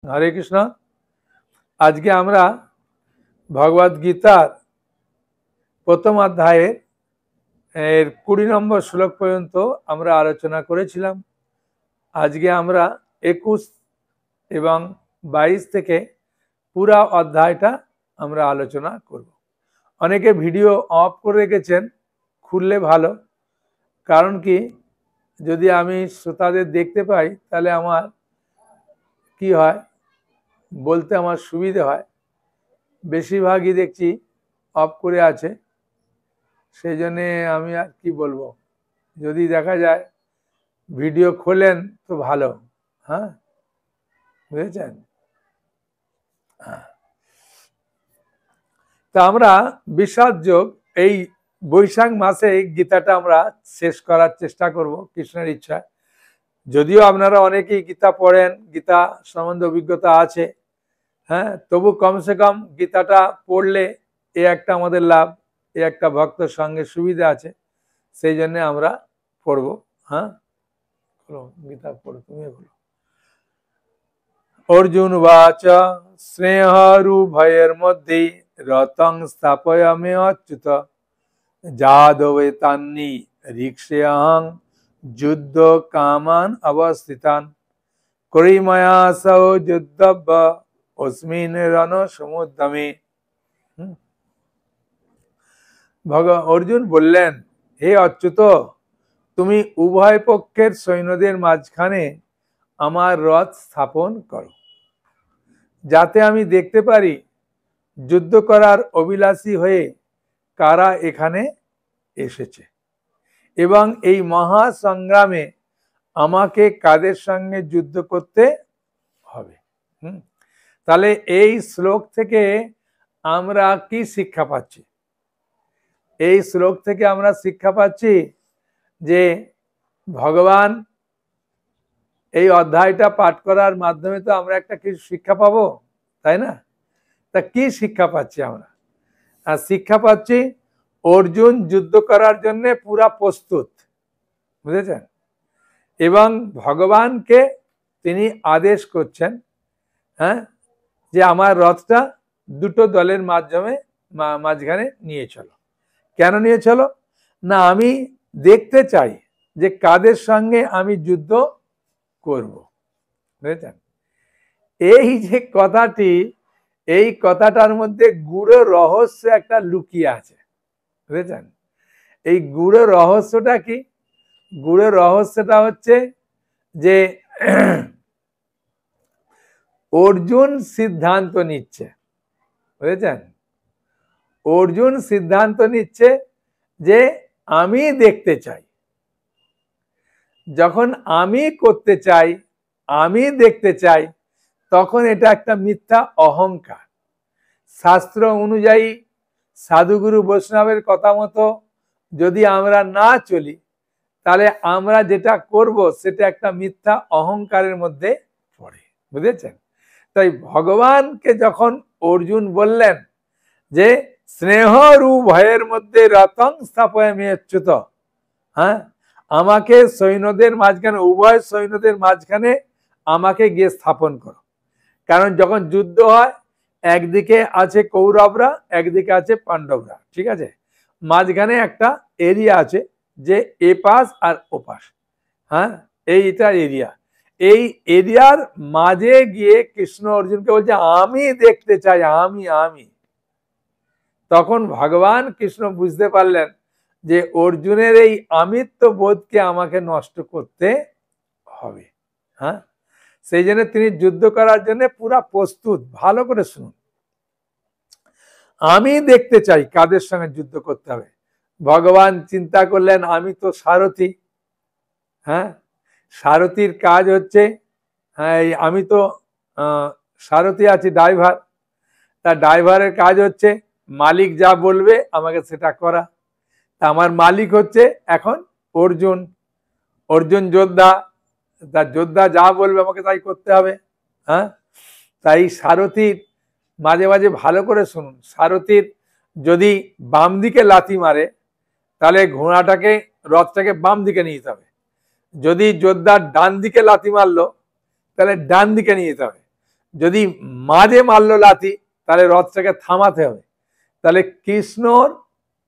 হরে কৃষ্ণ। আজকে আমরা ভগবদ গীতার প্রথম অধ্যায়ের 20 নম্বর শ্লোক পর্যন্ত আমরা আলোচনা করেছিলাম। আজকে আমরা 21 এবং 22 থেকে পুরা অধ্যায়টা আমরা আলোচনা করব। অনেকে ভিডিও অফ করে রেখেছেন, খুললে ভালো, কারণ কি যদি আমি শ্রোতাদের দেখতে পাই তাহলে আমার কি হয়, বলতে আমার সুবিধে হয়। বেশিরভাগই দেখছি অফ করে আছে, সেই জন্যে আমি আর কি বলবো, যদি দেখা যায় ভিডিও খোলেন তো ভালো। হ্যাঁ, বুঝেছেন? তা আমরা বিশ্বাস যোগ এই বৈশাখ মাসে গীতাটা আমরা শেষ করার চেষ্টা করব কৃষ্ণের ইচ্ছা। যদিও আপনারা অনেকেই গীতা পড়েন, গীতা সম্বন্ধে অভিজ্ঞতা আছে, হ্যাঁ, তবু কমসে কম গীতাটা পড়লে এ একটা আমাদের লাভ, এ একটা ভক্ত সঙ্গে সুবিধা আছে, সেই জন্য আমরা পড়ব। হ্যাঁ, গীতা পড়ো, তুমি বলো। অর্জুন বাচ স্নেহরূভয়ের মধ্যে রতং স্থাপয়ামি অচ্যুত যাদবে তান্নি রিক্ষেয়ং যুদ্ধ কামান অবস্থিতান করিময়া সহ যুদ্ধব্য অস্মিন রণ সমুদ্যমে। অর্জুন বললেন, হে অচ্যুত, তুমি উভয় পক্ষের সৈন্যদের মাঝখানে আমার রথ স্থাপন করো, যাতে আমি দেখতে পারি যুদ্ধ করার অভিলাষী হয়ে কারা এখানে এসেছে এবং এই মহা সংগ্রামে আমাকে কাদের সঙ্গে যুদ্ধ করতে হবে। তাহলে এই শ্লোক থেকে আমরা কি শিক্ষা পাচ্ছি? এই শ্লোক থেকে আমরা শিক্ষা পাচ্ছি যে ভগবান এই অধ্যায়টা পাঠ করার মাধ্যমে তো আমরা একটা কিছু শিক্ষা পাবো, তাই না? তা কি শিক্ষা পাচ্ছি আমরা? আর শিক্ষা পাচ্ছি অর্জুন যুদ্ধ করার জন্য পুরা প্রস্তুত, বুঝেছেন? এবং ভগবানকে তিনি আদেশ করছেন, হ্যাঁ, যে আমার রথটা দুটো দলের মাঝখানে নিয়ে চলো। কেন নিয়ে চলো? না, আমি দেখতে চাই যে কাদের সঙ্গে আমি যুদ্ধ করব, বুঝেছেন? এই যে কথাটি, এই কথাটার মধ্যে গূঢ় রহস্য একটা লুকিয়ে আছে, বুঝেছেন? এই গূঢ় রহস্যটা কি? গূঢ় রহস্যটা হচ্ছে যে অর্জুন সিদ্ধান্ত নিচ্ছে, বুঝেছেন? অর্জুন সিদ্ধান্ত নিচ্ছে যে আমি দেখতে চাই। যখন আমি করতে চাই, আমি দেখতে চাই, তখন এটা একটা মিথ্যা অহংকার। শাস্ত্র অনুযায়ী সাধুগুরু বৈষ্ণবের কথা মতো যদি আমরা না চলি, তাহলে আমরা যেটা করব সেটা একটা মিথ্যা অহংকারের মধ্যে পড়ে, বুঝেছেন? তাই ভগবানকে যখন অর্জুন বললেন যে স্নেহরূপ ভয়ের মধ্যে রতং স্থাপয়ামি অচ্যুত, হ্যাঁ, আমাকে সৈন্যদের মাঝখানে, উভয় সৈন্যদের মাঝখানে আমাকে গিয়ে স্থাপন করো। কারণ যখন যুদ্ধ হয়, একদিকে আছে কৌরবরা, একদিকে আছে পাণ্ডবরা, ঠিক আছে? মাঝখানে একটা এরিয়া আছে, যে এপাশ আর ওপাশ, হ্যাঁ, এইটা এরিয়া। এই এরিয়ার মাঝে গিয়ে কৃষ্ণ অর্জুনকে বলছে আমি দেখতে চাই, আমি আমি। তখন ভগবান কৃষ্ণ বুঝতে পারলেন যে অর্জুনের এই আমিত্ব বোধকে আমাকে নষ্ট করতে হবে, হ্যাঁ, সেই জন্য তিনি যুদ্ধ করার জন্য পুরা প্রস্তুত। ভালো করে শুনুন, আমি দেখতে চাই কাদের সঙ্গে যুদ্ধ করতে হবে। ভগবান চিন্তা করলেন আমি তো সারথি, হ্যাঁ, সারথির কাজ হচ্ছে, হ্যাঁ, আমি তো সারথি আছি, ড্রাইভার। তা ড্রাইভারের কাজ হচ্ছে মালিক যা বলবে আমাকে সেটা করা। তা আমার মালিক হচ্ছে এখন অর্জুন, অর্জুন যোদ্ধা, তার যোদ্ধা যা বলবে আমাকে তাই করতে হবে, হ্যাঁ। তাই সারথির মাঝে মাঝে ভালো করে শুনুন, সারথির যদি বাম দিকে লাথি মারে তাহলে ঘোড়াটাকে, রথটাকে বাম দিকে নিয়ে যেতে হবে। যদি যোদ্ধার ডান দিকে লাথি মারলো তাহলে ডান দিকে নিয়ে যেতে হবে। যদি মাঝে মারলো লাথি তাহলে রথটাকে থামাতে হবে। তাহলে কৃষ্ণর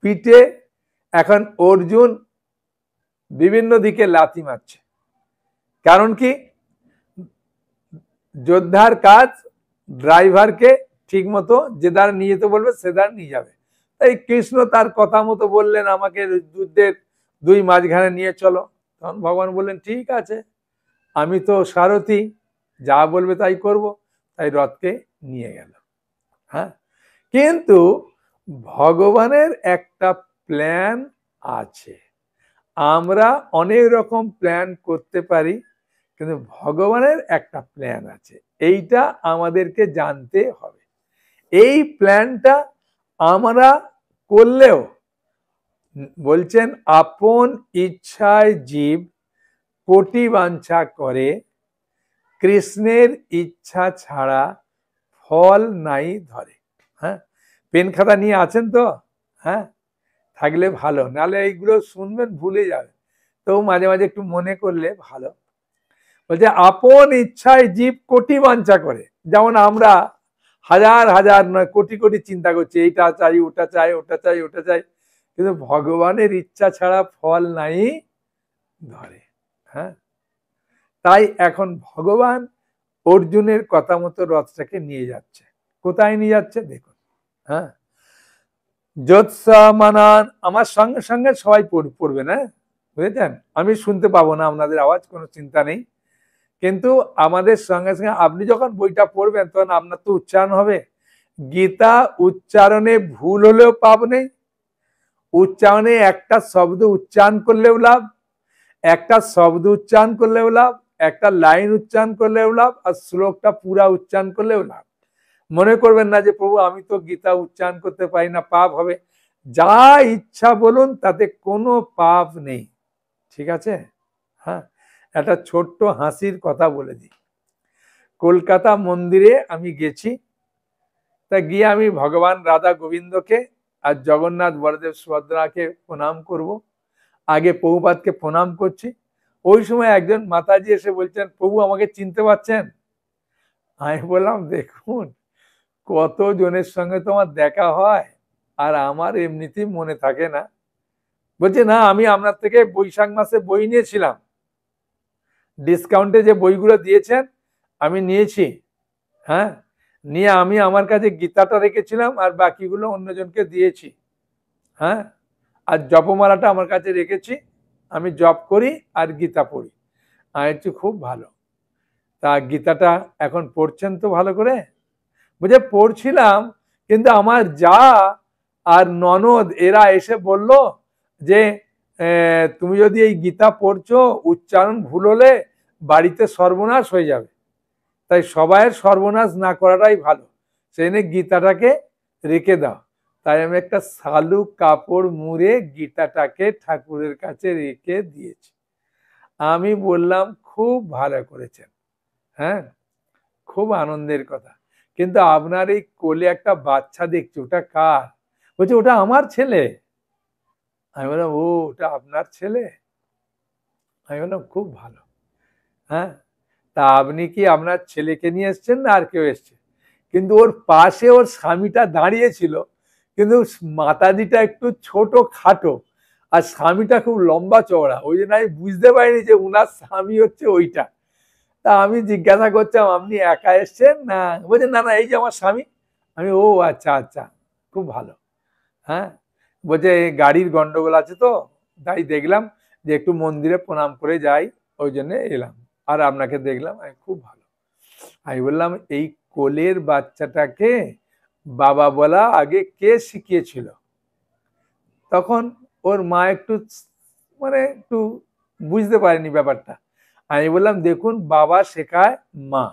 পিঠে এখন অর্জুন বিভিন্ন দিকে লাথি মারছে। কারণ কি? যোদ্ধার কাজ ড্রাইভারকে ঠিক মতো যে দ্বার নিয়ে যেতে বলবে সে দ্বার নিয়ে যাবে। তাই কৃষ্ণ তার কথা মতো বললেন, আমাকে যুদ্ধের দুই মাঝখানে নিয়ে চলো। তখন ভগবান বললেন, ঠিক আছে, আমি তো সারথি, যা বলবে তাই করব। তাই রথকে নিয়ে গেল। হ্যাঁ, কিন্তু ভগবানের একটা প্ল্যান আছে। আমরা অনেক রকম প্ল্যান করতে পারি, কিন্তু ভগবানের একটা প্ল্যান আছে, এইটা আমাদেরকে জানতে হবে। এই প্ল্যানটা আমরা করলেও বলছেন, আপন ইচ্ছায় জীব কোটি বাঞ্ছা করে, কৃষ্ণের ইচ্ছা ছাড়া ফল নাই ধরে। হ্যাঁ, পেন খাতা নিয়ে আছেন তো? হ্যাঁ, থাকলে ভালো, নাহলে এইগুলো শুনবেন ভুলে যাবেন। তো মাঝে মাঝে একটু মনে করলে ভালো। বলছে আপন ইচ্ছায় জীব কোটি বাঞ্ছা করে। যেমন আমরা হাজার হাজার নয় কোটি কোটি চিন্তা করছি, এইটা চাই, ওটা চাই, ওটা চাই, ওটা চাই, কিন্তু ভগবানের ইচ্ছা ছাড়া ফল নাই ধরে। হ্যাঁ, তাই এখন ভগবান অর্জুনের কথা মতো রথটাকে নিয়ে যাচ্ছে। কোথায় নিয়ে যাচ্ছে দেখুন। হ্যাঁ, মানান, আমার সঙ্গে সঙ্গে সবাই পড়বে না, বুঝেছেন? আমি শুনতে পাবো না আপনাদের আওয়াজ, কোনো চিন্তা নেই, কিন্তু আমাদের সঙ্গে সঙ্গে আপনি যখন বইটা পড়বেন তখন আপনার তো উচ্চারণ হবে। গীতা উচ্চারণে ভুল হলেও পাপ নেই, উচ্চারণে একটা শব্দ উচ্চারণ করলেও লাভ, একটা শব্দ উচ্চারণ করলেও লাভ, একটা লাইন উচ্চারণ করলেও লাভ, আর শ্লোকটা পুরা উচ্চারণ করলেও লাভ। মনে করবেন না যে প্রভু আমি তো গীতা উচ্চারণ করতে পারি না, পাপ হবে। যা ইচ্ছা বলুন, তাতে কোনো পাপ নেই। ঠিক আছে? হ্যাঁ, একটা ছোট্ট হাসির কথা বলে দিই। কলকাতা মন্দিরে আমি গেছি, তা গিয়ে আমি ভগবান রাধা গোবিন্দকে আর জগন্নাথ বলদেব সুভদ্রাকে প্রণাম করব। আগে প্রভুপাদকে প্রণাম করছি। ওই সময় একজন মাতাজি এসে বলছেন, প্রভু আমাকে চিনতে পারছেন? আমি বললাম, দেখুন কত জনের সঙ্গে তোমার দেখা হয়, আর আমার এমনিতেই মনে থাকে না। বলছে না, আমি আপনার থেকে বৈশাখ মাসে বই নিয়েছিলাম, ডিসকাউন্টে যে বইগুলো দিয়েছেন আমি নিয়েছি। হ্যাঁ, নিয়ে আমি আমার কাছে গীতাটা রেখেছিলাম আর বাকিগুলো অন্যজনকে দিয়েছি। হ্যাঁ, আর জপমালাটা আমার কাছে রেখেছি, আমি জপ করি আর গীতা পড়ি। আমি খুব ভালো। তা গীতাটা এখন পড়ছেন তো ভালো করে? বুঝে পড়ছিলাম, কিন্তু আমার যা আর ননদ এরা এসে বলল যে তুমি যদি এই গীতা পড়ছো, উচ্চারণ ভুল হলে বাড়িতে সর্বনাশ হয়ে যাবে, তাই সবাইয়ের সর্বনাশ না করাটাই ভালো, সেই জন্য গীতাটাকে রেখে দাও। তাই আমি একটা শালুক কাপড় মুড়ে গীতাটাকে ঠাকুরের কাছে রেখে দিয়েছি। আমি বললাম, খুব ভালো করেছেন। হ্যাঁ, খুব আনন্দের কথা। কিন্তু আপনার এই কোলে একটা বাচ্চা দেখছি, ওটা কার? বলছে ওটা আমার ছেলে। আমি বললাম, ও ওটা আপনার ছেলে? আমি বললাম, খুব ভালো। হ্যাঁ, তা আপনি কি আপনার ছেলেকে নিয়ে এসছেন না আর কেউ এসছে? কিন্তু ওর পাশে ওর স্বামীটা দাঁড়িয়ে ছিল, কিন্তু মাতাজিটা একটু ছোট খাটো আর স্বামীটা খুব লম্বা চওড়া, ওই জন্য আমি বুঝতে পারিনি যে উনার স্বামী হচ্ছে ওইটা। তা আমি জিজ্ঞাসা করছিলাম, আপনি একা এসছেন না? বলছেন না না, এই যে আমার স্বামী। আমি, ও আচ্ছা আচ্ছা, খুব ভালো। হ্যাঁ, বলছে গাড়ির গন্ডগোল আছে তো, তাই দেখলাম যে একটু মন্দিরে প্রণাম করে যাই, ওই জন্য এলাম, আর আপনাকে দেখলাম। আমি, খুব ভালো। আমি বললাম, এই কোলের বাচ্চাটাকে বাবা বলা আগে কে শিখিয়েছিল? তখন ওর মা একটু মানে একটু বুঝতে পারেনি ব্যাপারটা। আমি বললাম, দেখুন বাবা শেখায় মা,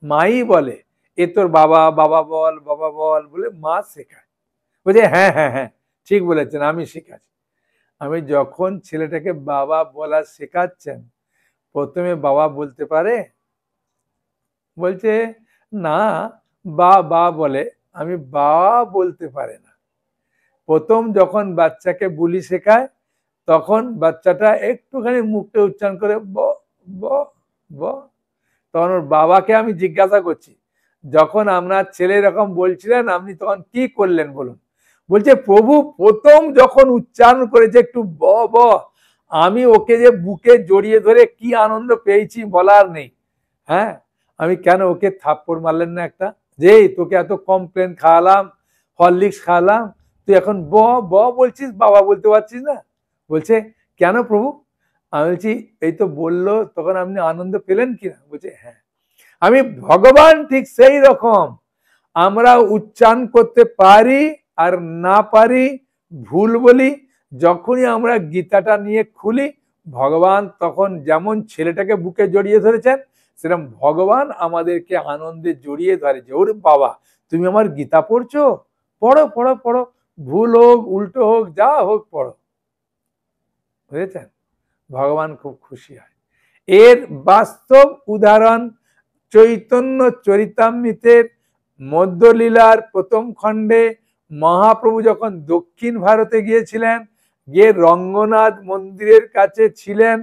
মাই বলে এ তোর বাবা, বাবা বল, বাবা বল বলে মা শেখায়। বলছে হ্যাঁ হ্যাঁ হ্যাঁ, ঠিক বলেছেন, আমি শেখাচ্ছি। আমি যখন ছেলেটাকে বাবা বলা শেখাচ্ছেন, প্রথমে বাবা বলতে পারে? বলছে না, বা বা বলে, আমি বা বলতে পারে না। প্রথম যখন বাচ্চাকে বুলি শেখায়, তখন বাচ্চাটা একটুখানি মুখটা উচ্চারণ করে ব ব ব। তখন ওর বাবাকে আমি জিজ্ঞাসা করছি, যখন আপনার ছেলে এরকম বলছিলেন আপনি তখন কি করলেন বলুন? বলছে প্রভু প্রথম যখন উচ্চারণ করেছে একটু ব ব, আমি ওকে যে বুকে জড়িয়ে ধরে কি আনন্দ পেয়েছি বলার নেই। হ্যাঁ, আমি কেন ওকে থাপ্পড় মারলেন না একটা, যে তোকে এত কমপ্লেন খাওয়ালাম, হরলিক্স খাওয়ালাম, তুই এখন ব ব বলছিস, বাবা বলতে পারছিস না? বলছে কেন প্রভু? আমি বলছি এই তো বললো, তখন আপনি আনন্দ পেলেন কিনা? বলছে হ্যাঁ। আমি ভগবান ঠিক সেই রকম, আমরা উচ্চারণ করতে পারি আর না পারি, ভুল বলি, যখনই আমরা গীতাটা নিয়ে খুলি ভগবান তখন যেমন ছেলেটাকে বুকে জড়িয়ে ধরেছেন, সেরকম ভগবান আমাদেরকে আনন্দে জড়িয়ে ধরে যে ওরে বাবা তুমি আমার গীতা পড়ছো, পড়ো পড়ো পড়ো, ভুল হোক উল্টো হোক যা হোক পড়ো। বুঝেছেন? ভগবান খুব খুশি হয়। এর বাস্তব উদাহরণ চৈতন্য চরিতামৃতের মধ্যলীলার প্রথম খণ্ডে মহাপ্রভু যখন দক্ষিণ ভারতে গিয়েছিলেন, গিয়ে রঙ্গনাথ মন্দিরের কাছে ছিলেন,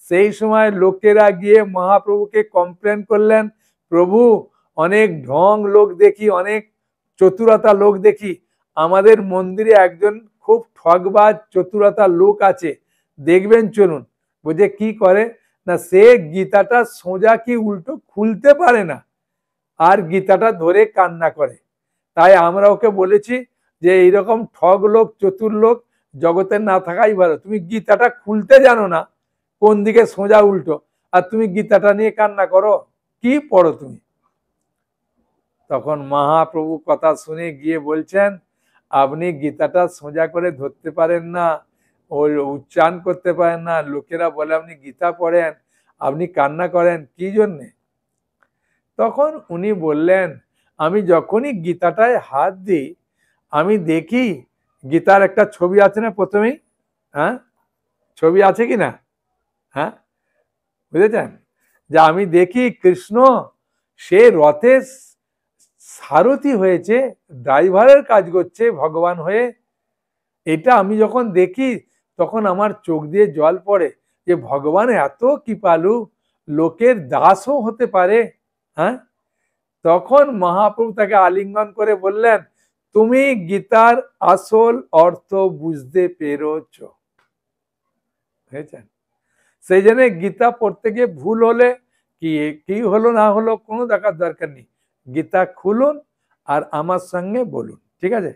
সেই সময় লোকেরা গিয়ে মহাপ্রভুকে কমপ্লেন করলেন, প্রভু অনেক ঢং লোক দেখি, অনেক চতুরতা লোক দেখি, আমাদের মন্দিরে একজন খুব ঠগবাজ চতুরতা লোক আছে, দেখবেন চলুন। বুঝে কি করে না, সে গীতাটা সোজা কি উল্টো খুলতে পারে না, আর গীতাটা ধরে কান্না করে। তাই আমরা ওকে বলেছি যে এইরকম ঠগ লোক চতুর লোক জগতে না থাকাই ভালো, তুমি গীতাটা খুলতে জানো না কোন দিকে সোজা উল্টো, আর তুমি গীতাটা নিয়ে কান্না করো, কি পড়ো তুমি? তখন মহাপ্রভু কথা শুনে গিয়ে বলছেন আপনি গীতাটা সোজা করে ধরতে পারেন না, ওই উচ্চারণ করতে পারেন না, লোকেরা বলে আপনি গীতা পড়েন, আপনি কান্না করেন কি জন্যে? তখন উনি বললেন আমি যখনই গীতাটায় হাত দিই আমি দেখি, গীতার একটা ছবি আছে না প্রথমেই, হ্যাঁ ছবি আছে কি না? হ্যাঁ বুঝেছেন? যে আমি দেখি কৃষ্ণ সে রথে সারথি হয়েছে, ড্রাইভারের কাজ করছে ভগবান হয়ে। এটা আমি যখন দেখি তখন আমার চোখ দিয়ে জল পড়ে যে ভগবান এত কৃপালু, লোকের দাসও হতে পারে। হ্যাঁ, তখন মহাপ্রভু তাকে আলিঙ্গন করে বললেন তুমি গীতার আসল অর্থ বুঝতে পেরেছ। বুঝেছেন? সেই জন্য গীতা পড়তে গিয়ে ভুল হলে কি হলো না হলো কোনো দেখার দরকার নেই, গীতা খুলুন আর আমার সঙ্গে বলুন, ঠিক আছে?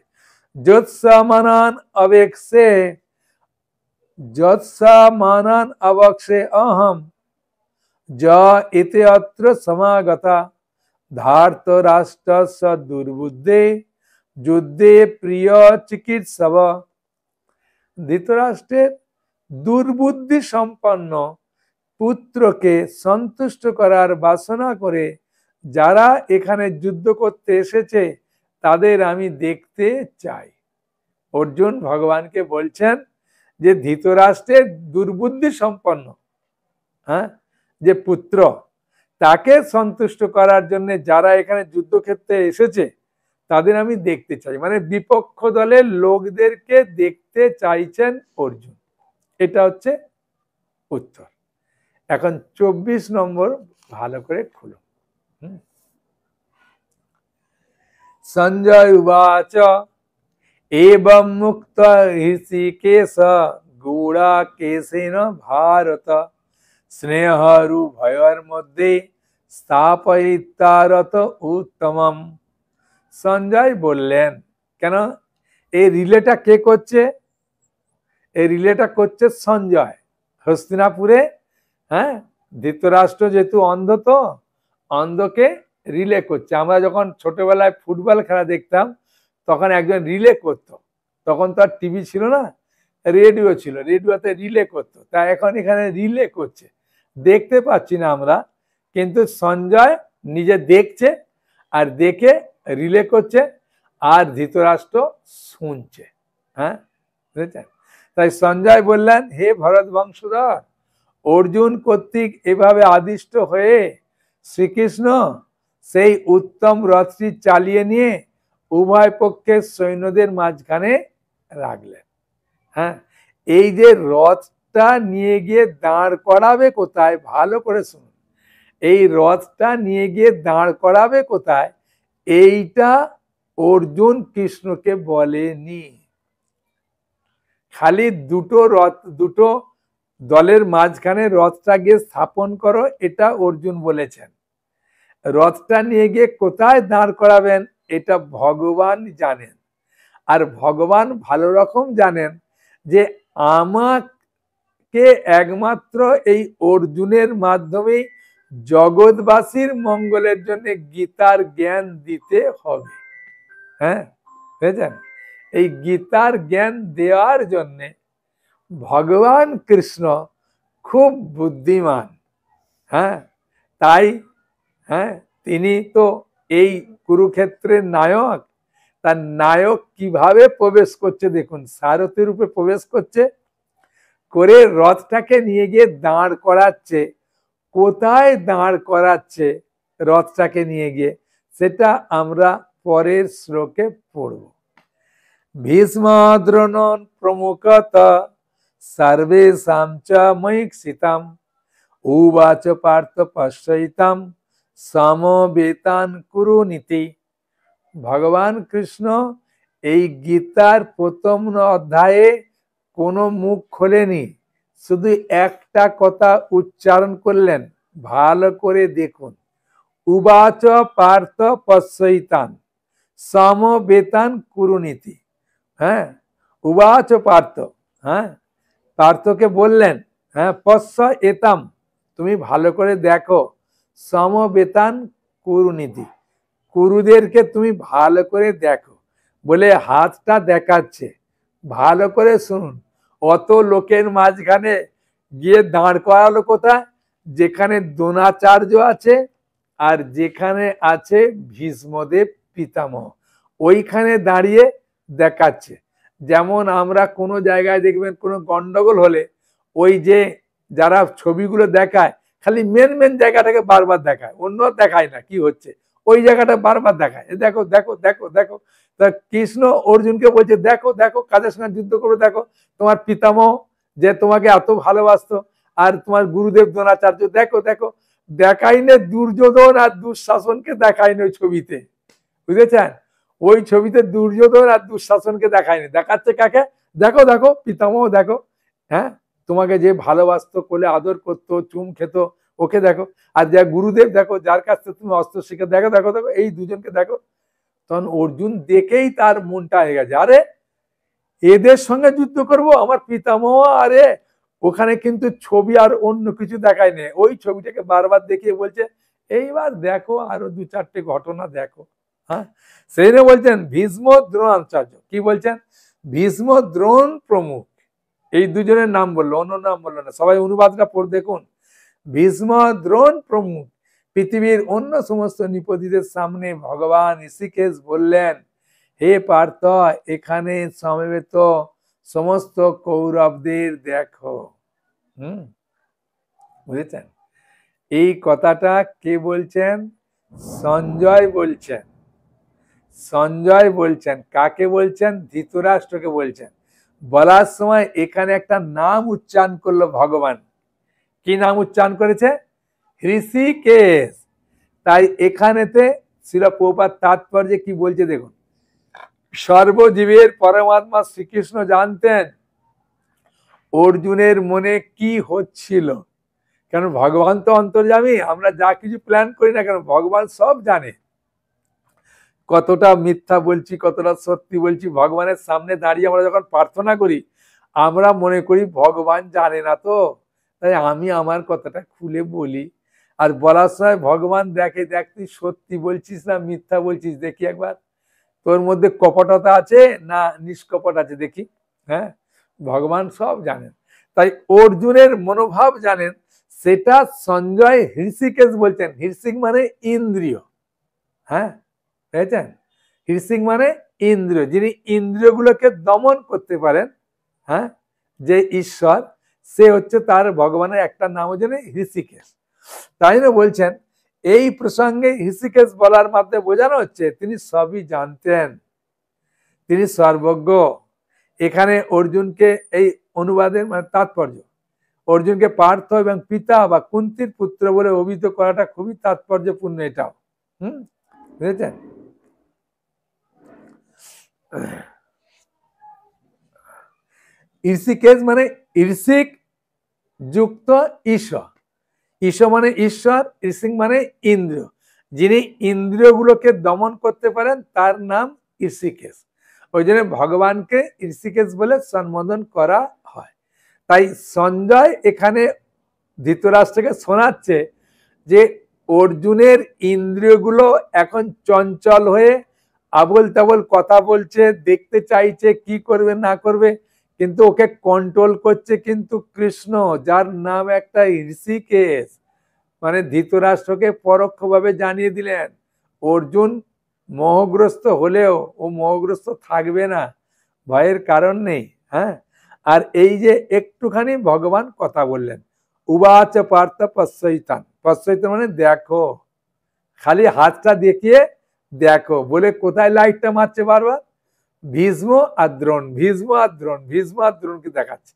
যৎসামানান অবেক্ষে যৎসামানান অবক্ষে অহম যা এতে অত্র সমাগতা ধার্ত রাষ্ট্র দুর্বুদ্ধে যুদ্ধে প্রিয় চিকিৎসব। ধৃতরাষ্ট্রের দুর্বুদ্ধি সম্পন্ন পুত্রকে সন্তুষ্ট করার বাসনা করে যারা এখানে যুদ্ধ করতে এসেছে তাদের আমি দেখতে চাই। অর্জুন ভগবানকে বলছেন যে ধৃতরাষ্ট্রের দুর্বুদ্ধি সম্পন্ন হ্যাঁ যে পুত্র, তাকে সন্তুষ্ট করার জন্য যারা এখানে যুদ্ধক্ষেত্রে এসেছে তাদের আমি দেখতে চাই, মানে বিপক্ষ দলের লোকদেরকে দেখতে চাইছেন অর্জুন। এটা হচ্ছে উত্তর। এখন 24 নম্বর ভালো করে খুলো। সঞ্জয় উবাচ एवं मुक्त ऋषिकेश गूढ़ा केशेन भारत स्नेहरू भयर मध्य स्थापयितारत उत्तमम। সঞ্জয় বললেন কেন এই রিলেটা কে করছে? এই রিলেটা করছে সঞ্জয় হস্তিনাপুরে। হ্যাঁ, ধৃতরাষ্ট্র যেহেতু অন্ধ, তো অন্ধকে রিলে করছে। আমরা যখন ছোটবেলায় ফুটবল খেলা দেখতাম তখন একজন রিলে করতো, তখন তো আর টিভি ছিল না, রেডিও ছিল, রেডিওতে রিলে করতো, তাই এখন এখানে রিলে করছে, দেখতে পাচ্ছি না আমরা, কিন্তু সঞ্জয় নিজে দেখছে আর দেখে রিলে করছে আর ধৃতরাষ্ট্র শুনছে। হ্যাঁ বুঝেছেন? তাই সঞ্জয় বললেন হে ভরত বংশধর, অর্জুন কর্তৃক এভাবে আদিষ্ট হয়ে শ্রীকৃষ্ণ সেই উত্তম রথটি চালিয়ে নিয়ে উভয় পক্ষের সৈন্যদের মাঝখানে রাখলেন। হ্যাঁ, এই যে রথটা নিয়ে গিয়ে দাঁড় করাবে কোথায়, ভালো করে শুনুন, এই রথটা নিয়ে গিয়ে দাঁড় করাবে কোথায় এইটা অর্জুন কৃষ্ণকে বলেনি। খালি দুটো দলের মাঝখানে রথটা গিয়ে স্থাপন করো, এটা অর্জুন বলেছেন। রথটা নিয়ে গিয়ে কোথায় দাঁড় করাবেন এটা ভগবান জানেন। আর ভগবান ভালো রকম জানেন যে আমাকে একমাত্র এই অর্জুনের মাধ্যমেই জগৎবাসীর মঙ্গলের জন্য গীতার জ্ঞান দিতে হবে। হ্যাঁ, বুঝেছেন? এই গীতার জ্ঞান দেওয়ার জন্যে ভগবান কৃষ্ণ খুব বুদ্ধিমান। হ্যাঁ, তাই হ্যাঁ, তিনি তো এই কুরুক্ষেত্রের নায়ক। তার নায়ক কিভাবে প্রবেশ করছে দেখুন, সারথী রূপে প্রবেশ করছে, করে রথটাকে নিয়ে গিয়ে দাঁড় করাচ্ছে। কোথায় দাঁড় করাচ্ছে রথটাকে নিয়ে গিয়ে, সেটা আমরা পরের শ্লোকে পড়ব। ভীষ্ম দ্রোণ প্রমুখত সর্বেষাং চ ময়ীক্ষিতাম উবাচ পার্থ পশ্যৈতাম সমবেতান কুরুনীতি। ভগবান কৃষ্ণ এই গীতার প্রথম অধ্যায়ে কোনো মুখ খোলেনি, শুধু একটা কথা উচ্চারণ করলেন, ভালো করে দেখুন। উবাচ পার্থ পশ্যৈতান সমবেতান কুরুনীতি। হ্যাঁ, উবাচ পার্থ, হ্যাঁ, পার্থকে বললেন, হ্যাঁ, পশ্য এতাম, তুমি ভালো করে দেখো, সমবেতান কুরুনীতি, কুরুদেরকে তুমি ভালো করে দেখো, বলে হাতটা দেখাচ্ছে। ভালো করে শুনুন, অত লোকের মাঝখানে গিয়ে দাঁড় করালো কোথায়? যেখানে দ্রোণাচার্য আছে আর যেখানে আছে ভীষ্মদেব পিতামহ, ওইখানে দাঁড়িয়ে দেখাচ্ছে। যেমন আমরা কোনো জায়গায় দেখবেন কোনো গন্ডগোল হলে ওই যে যারা ছবিগুলো দেখায় খালি মেন মেন জায়গাটাকে বারবার দেখায়, অন্য দেখায় না কি হচ্ছে, ওই জায়গাটা বারবার দেখায়, দেখো দেখো দেখো দেখো। তা কৃষ্ণ অর্জুনকে বলছে, দেখো দেখো কাদের সঙ্গে যুদ্ধ করবে, দেখো তোমার পিতামহ যে তোমাকে এত ভালোবাসতো, আর তোমার গুরুদেব দ্রোণাচার্য, দেখো দেখো। দেখাইনে দুর্যোধন আর দুঃশাসনকে দেখায়নি ওই ছবিতে, বুঝেছেন? ওই ছবিতে দুর্যোধন আর দুঃশাসনকে দেখায়নি, দেখাচ্ছে কাকে? দেখো দেখো পিতামহ দেখো, হ্যাঁ, তোমাকে যে ভালোবাসতো, কোলে আদর করতো, চুম খেত, ওকে দেখো। আর যা গুরুদেব দেখো, যার কাছ থেকে তুমি অস্ত্র শিখে, দেখো দেখো দেখো, এই দুজনকে দেখো। তখন অর্জুন দেখেই তার মনটা হয়ে গেছে, আরে এদের সঙ্গে যুদ্ধ করব, আমার পিতামহ, আরে ওখানে কিন্তু ছবি আর অন্য কিছু দেখায় নেই, ওই ছবিটাকে বারবার দেখিয়ে বলছে এইবার দেখো আরো দু চারটে ঘটনা দেখো। হ্যাঁ, সেই জন্য বলছেন ভীষ্ম দ্রোণাচার্য, কি বলছেন? ভীষ্ম দ্রোণ প্রমুখ, এই দুজনের নাম বললো, অন্য নাম বললো না। সবাই অনুবাদটা পড়ে দেখুন। ভীষ্ম দ্রোণ প্রমুখ, পৃথিবীর অন্য সমস্ত নিপতিদের সামনে ভগবান ঋষিকেশ বললেন, হে পার্থ, এখানে সমবেত সমস্ত কৌরবদের দেখো। বুঝেছেন? এই কথাটা কে বলছেন? সঞ্জয় বলছেন। সঞ্জয় বলছেন, কাকে বলছেন? ধৃতরাষ্ট্রকে বলছেন। বলার সময় এখানে একটা নাম উচ্চারণ করলো ভগবান। কি নাম উচ্চারণ করেছে? ঋষিকেশ। তাই এখানেতে শ্রীল প্রভুপাদ তাৎপর্যে কি বলছে দেখুন, সর্বজীবের পরমাত্মা শ্রীকৃষ্ণ জানতেন অর্জুনের মনে কি হচ্ছিল, কেন ভগবান তো অন্তর্যামী, আমরা যা কিছু প্ল্যান করি না কেন ভগবান সব জানে। কতটা মিথ্যা বলছি, কতটা সত্যি বলছি, ভগবানের সামনে দাঁড়িয়ে আমরা যখন প্রার্থনা করি আমরা মনে করি ভগবান জানে না তো, তাই আমি আমার কথাটা খুলে বলি। আর বলার সময় ভগবান দেখে, দেখ তুই সত্যি বলছিস না মিথ্যা বলছিস, দেখি একবার তোর মধ্যে কপটতা আছে না নিষ্কপট আছে দেখি। হ্যাঁ, ভগবান সব জানেন, তাই অর্জুনের মনোভাব জানেন, সেটা সঞ্জয় হৃষিকেশ বলছেন। হৃষিক মানে ইন্দ্রিয়। হ্যাঁ, বুঝেছেন? হৃষিক মানে ইন্দ্রিয়, যিনি ইন্দ্রিয়গুলোকে দমন করতে পারেন, হ্যাঁ, যে ঈশ্বর, সে হচ্ছে তার ভগবানের একটা নাম হচ্ছে হৃষিকেশ। তাই না বলছেন এই প্রসঙ্গে হৃষিকেশ বলার মাধ্যমে বোঝানো হচ্ছে তিনি সবই জানতেন, তিনি সর্বজ্ঞ। এখানে অর্জুনকে এই অনুবাদের মানে তাৎপর্য, অর্জুনকে পার্থ এবং পিতা বা কুন্তির পুত্র বলে অভিহিত করাটা খুবই তাৎপর্যপূর্ণ এটাও। বুঝেছেন? ঋষিকেশ মানে ঋষিক যুক্ত ঈশ্বর, ঈশ্বর মানে ঈশ্বর, ঋষিক মানে ইন্দ্র, যিনি ইন্দ্রিয়গুলোকে দমন করতে পারেন তার নাম ঋষিকেশ। ওই জন্য ভগবানকে ঋষিকেশ বলে সম্বোধন করা হয়। তাই সঞ্জয় এখানে ধৃতরাষ্ট্রকে শোনাচ্ছে যে অর্জুনের ইন্দ্রিয়গুলো এখন চঞ্চল হয়ে আবল তাবল কথা বলছে, দেখতে চাইছে কি করবে না করবে, কিন্তু ওকে কন্ট্রোল করছে কিন্তু কৃষ্ণ, যার নাম একটা ঋষিকেশ। মানে ধৃতরাষ্ট্রকে পরোক্ষভাবে জানিয়ে দিলেন অর্জুন মোহগ্রস্ত হলেও ও মোহগ্রস্ত থাকবে না, ভয়ের কারণ নেই। হ্যাঁ, আর এই যে একটুখানি ভগবান কথা বললেন, উবাচ পার্থ পশ্চৈতান, পশ্চৈতান মানে দেখো, খালি হাতটা দেখিয়ে দেখো বলে কোথায় লাইটটা মারছে বারবার, ভীষ্ম আর দ্রোণ, ভীষ্ম আর দ্রোণ, ভীষ্ম আর দ্রোণকে দেখাচ্ছে।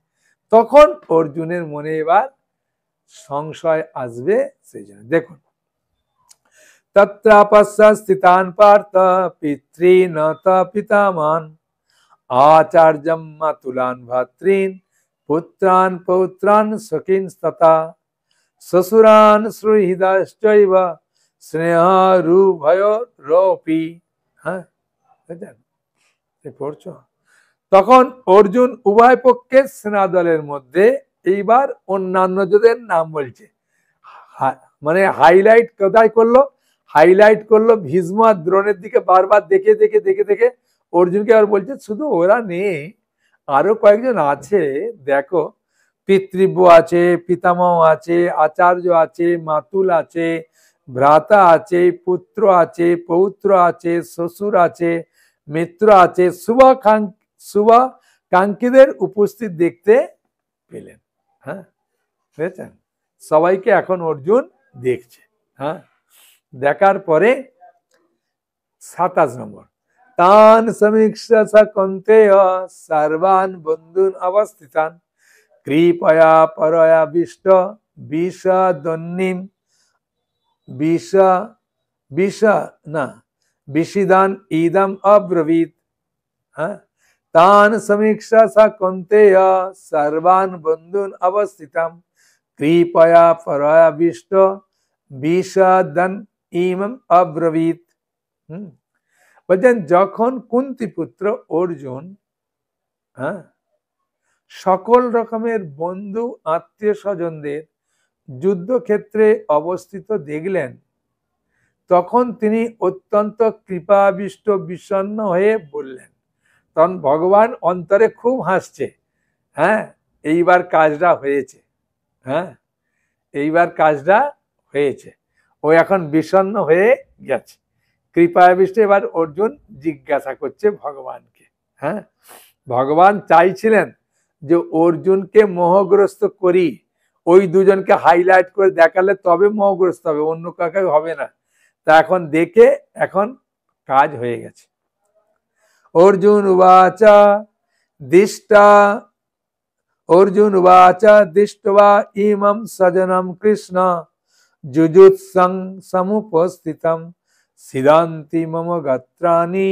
তখন অর্জুনের মনে এবার সংশয় আসবে, সেই জন্য দেখুন, তত্রাপস্য স্থিতান পার্থ পিতৃন পিতামান আচার্যম মাতুলান ভাতৃন পুত্রান পৌত্রান সখিন তথা শ্বশুরান সুহৃদাশ্চৈব স্নেহরূভয়োরপি। হ্যাঁ, পড়ছো? তখন অর্জুন উভয় পক্ষের সেনা দলের মধ্যে এইবার অন্যান্যদের নাম বলছে, মানে হাইলাইট কোথায় করলো, হাইলাইট করলো ভীষ্ম আর দ্রোণের দিকে বারবার দেখে দেখে দেখে দেখে অর্জুনকে আর বলছে শুধু ওরা নেই, আরো কয়েকজন আছে দেখো, পিতৃব্য আছে, পিতামহ আছে, আচার্য আছে, মাতুল আছে, ভ্রাতা আছে, পুত্র আছে, পৌত্র আছে, শ্বশুর আছে, মিত্র আছে, শুভাকাঙ্ক্ষীদের উপস্থিত দেখতে পেলেন। হ্যাঁ, বুঝেছেন, সবাইকে এখন অর্জুন দেখছে। হ্যাঁ, দেখার পরে 27 নম্বর, তান সমীক্ষা কৌন্তেয় সর্বান বন্ধুন অবস্থিতান কৃপয়া পরয়া বিষ্ট বিষদন্নিম বিষিদান ইদম অব্রবীত। হ্যাঁ, তান সমীক্ষা কৌন্তেয় সর্বান বন্ধুন অবস্থিতাম কৃপয়া পরয়া বিষ্ট বিষদন ইমম অব্রবীত। বলছেন যখন কুন্তি পুত্র অর্জুন সকল রকমের বন্ধু আত্মীয় স্বজনদের যুদ্ধক্ষেত্রে অবস্থিত দেখলেন, তখন তিনি অত্যন্ত কৃপাবিষ্ট বিষণ্ণ হয়ে বললেন, তখন ভগবান অন্তরে খুব হাসছে, হ্যাঁ এইবার কাজটা হয়েছে, হ্যাঁ এইবার কাজটা হয়েছে, ও এখন বিষণ্ণ হয়ে গেছে। কৃপাবিষ্ট এবার অর্জুন জিজ্ঞাসা করছে ভগবানকে। হ্যাঁ, ভগবান চাইছিলেন যে অর্জুনকে মোহগ্রস্ত করি, ওই দুজনকে হাইলাইট করে দেখালে তবে মোহগ্রস্ত হবে, অন্য কাউকে হবে না। তা এখন দেখে এখন কাজ হয়ে গেছে। অর্জুন উবাচা দৃষ্টবা ইমম সজনম কৃষ্ণ যুজুৎসং সমুপস্থিতম সিদান্তি মম গাত্রানি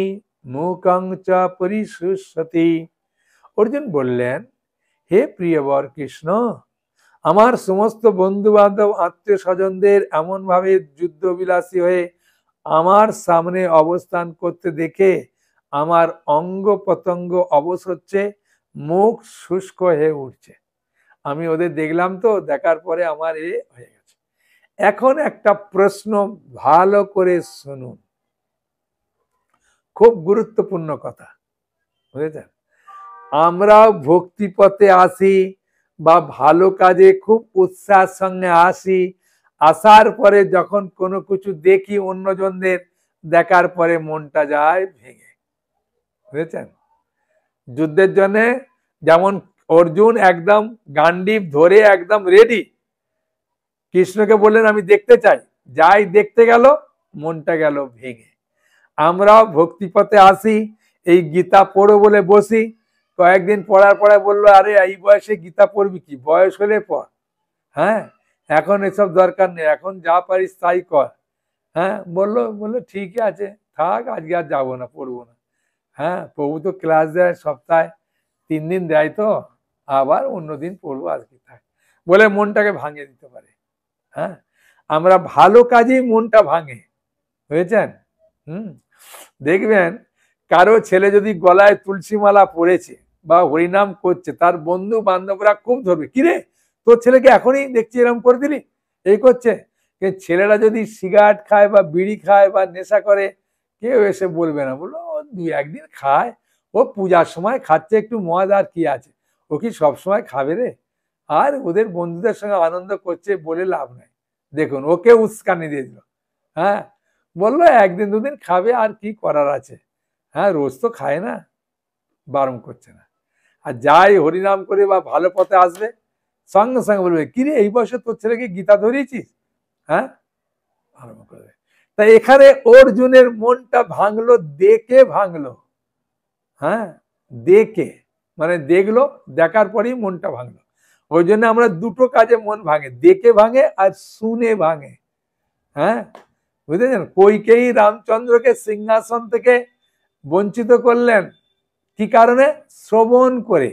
মুখং চ পরিশুষ্যতি। অর্জুন বললেন, হে প্রিয়বর কৃষ্ণ, আমার সমস্ত বন্ধু বান্ধব আত্মীয় স্বজনদের এমন ভাবে যুদ্ধবিলাসী হয়ে আমার সামনে অবস্থান করতে দেখে আমার অঙ্গ প্রত্যঙ্গ অবশ হচ্ছে, মুখ শুষ্ক হয়ে উঠছে। আমি ওদের দেখলাম তো, দেখার পরে আমার এ হয়ে গেছে। এখন একটা প্রশ্ন ভালো করে শুনুন, খুব গুরুত্বপূর্ণ কথা, বুঝেছেন? আমরাও ভক্তি পথে আসি বা ভালো কাজে খুব উৎসাহের সঙ্গে আসি, আসার পরে যখন কোনো কিছু দেখি অন্যজনদের, দেখার পরে মনটা যায় ভেঙে, বুঝেছেন? যুদ্ধের জন্য যেমন অর্জুন একদম গান্ডীব ধরে একদম রেডি, কৃষ্ণকে বললেন আমি দেখতে চাই, যাই দেখতে গেল মনটা গেল ভেঙে। আমরাও ভক্তিপথে আসি, এই গীতা পড়ো বলে বসি, কয়েকদিন পড়ার পরে বললো আরে এই বয়সে গীতা পড়বি কি, বয়স হলে পড়, হ্যাঁ এখন এসব দরকার নেই, এখন যা পারিস তাই কর। হ্যাঁ, বললো ঠিক আছে থাক, আজকে আর যাবো না, পড়বো না। হ্যাঁ, প্রভু তো ক্লাস দেয় সপ্তাহে 3 দিন দেয়, তো আবার অন্যদিন পড়বো আজকে থাক বলে মনটাকে ভাঙিয়ে দিতে পারে। হ্যাঁ, আমরা ভালো কাজেই মনটা ভাঙে, বুঝেছেন? দেখবেন কারো ছেলে যদি গলায় তুলসী মালা পড়েছে বা হরিনাম করছে, তার বন্ধু বান্ধবরা খুব ধরবে, কিরে তোর ছেলেকে এখনই দেখছি এরকম করে দিলি, এই করছে। ছেলেরা যদি সিগারেট খায় বা বিড়ি খায় বা নেশা করে, কেউ এসে বলবে না, বললো ও 2-1 দিন খায়, ও পূজার সময় খাচ্ছে একটু মদ, আর কি আছে, ও কি সব সময় খাবে রে? আর ওদের বন্ধুদের সঙ্গে আনন্দ করছে বলে লাভ নাই। দেখুন ওকে উস্কানি দিয়ে দিল। হ্যাঁ, বললো 1-2 দিন খাবে, আর কি করার আছে। হ্যাঁ, রোজ তো খায় না, বারণ করছে না। আর যাই হরিনাম করে বা ভালো পথে আসবে, সঙ্গে সঙ্গে বলবে, কিরে এই বয়সে তোর ছেলেকে গীতা ধরিয়েছিস? হ্যাঁ, আরম্ভ করবে। তাই এখানে অর্জুনের মনটা ভাঙলো, দেখে ভাঙলো। হ্যাঁ, দেখে মানে দেখলো, দেখার পরেই মনটা ভাঙলো। ওই জন্য আমরা দুটো কাজে মন ভাঙে, দেখে ভাঙে আর শুনে ভাঙে। হ্যাঁ, বুঝেছেন? কইকেয়ী রামচন্দ্রকে সিংহাসন থেকে বঞ্চিত করলেন কি কারণে? শ্রবণ করে।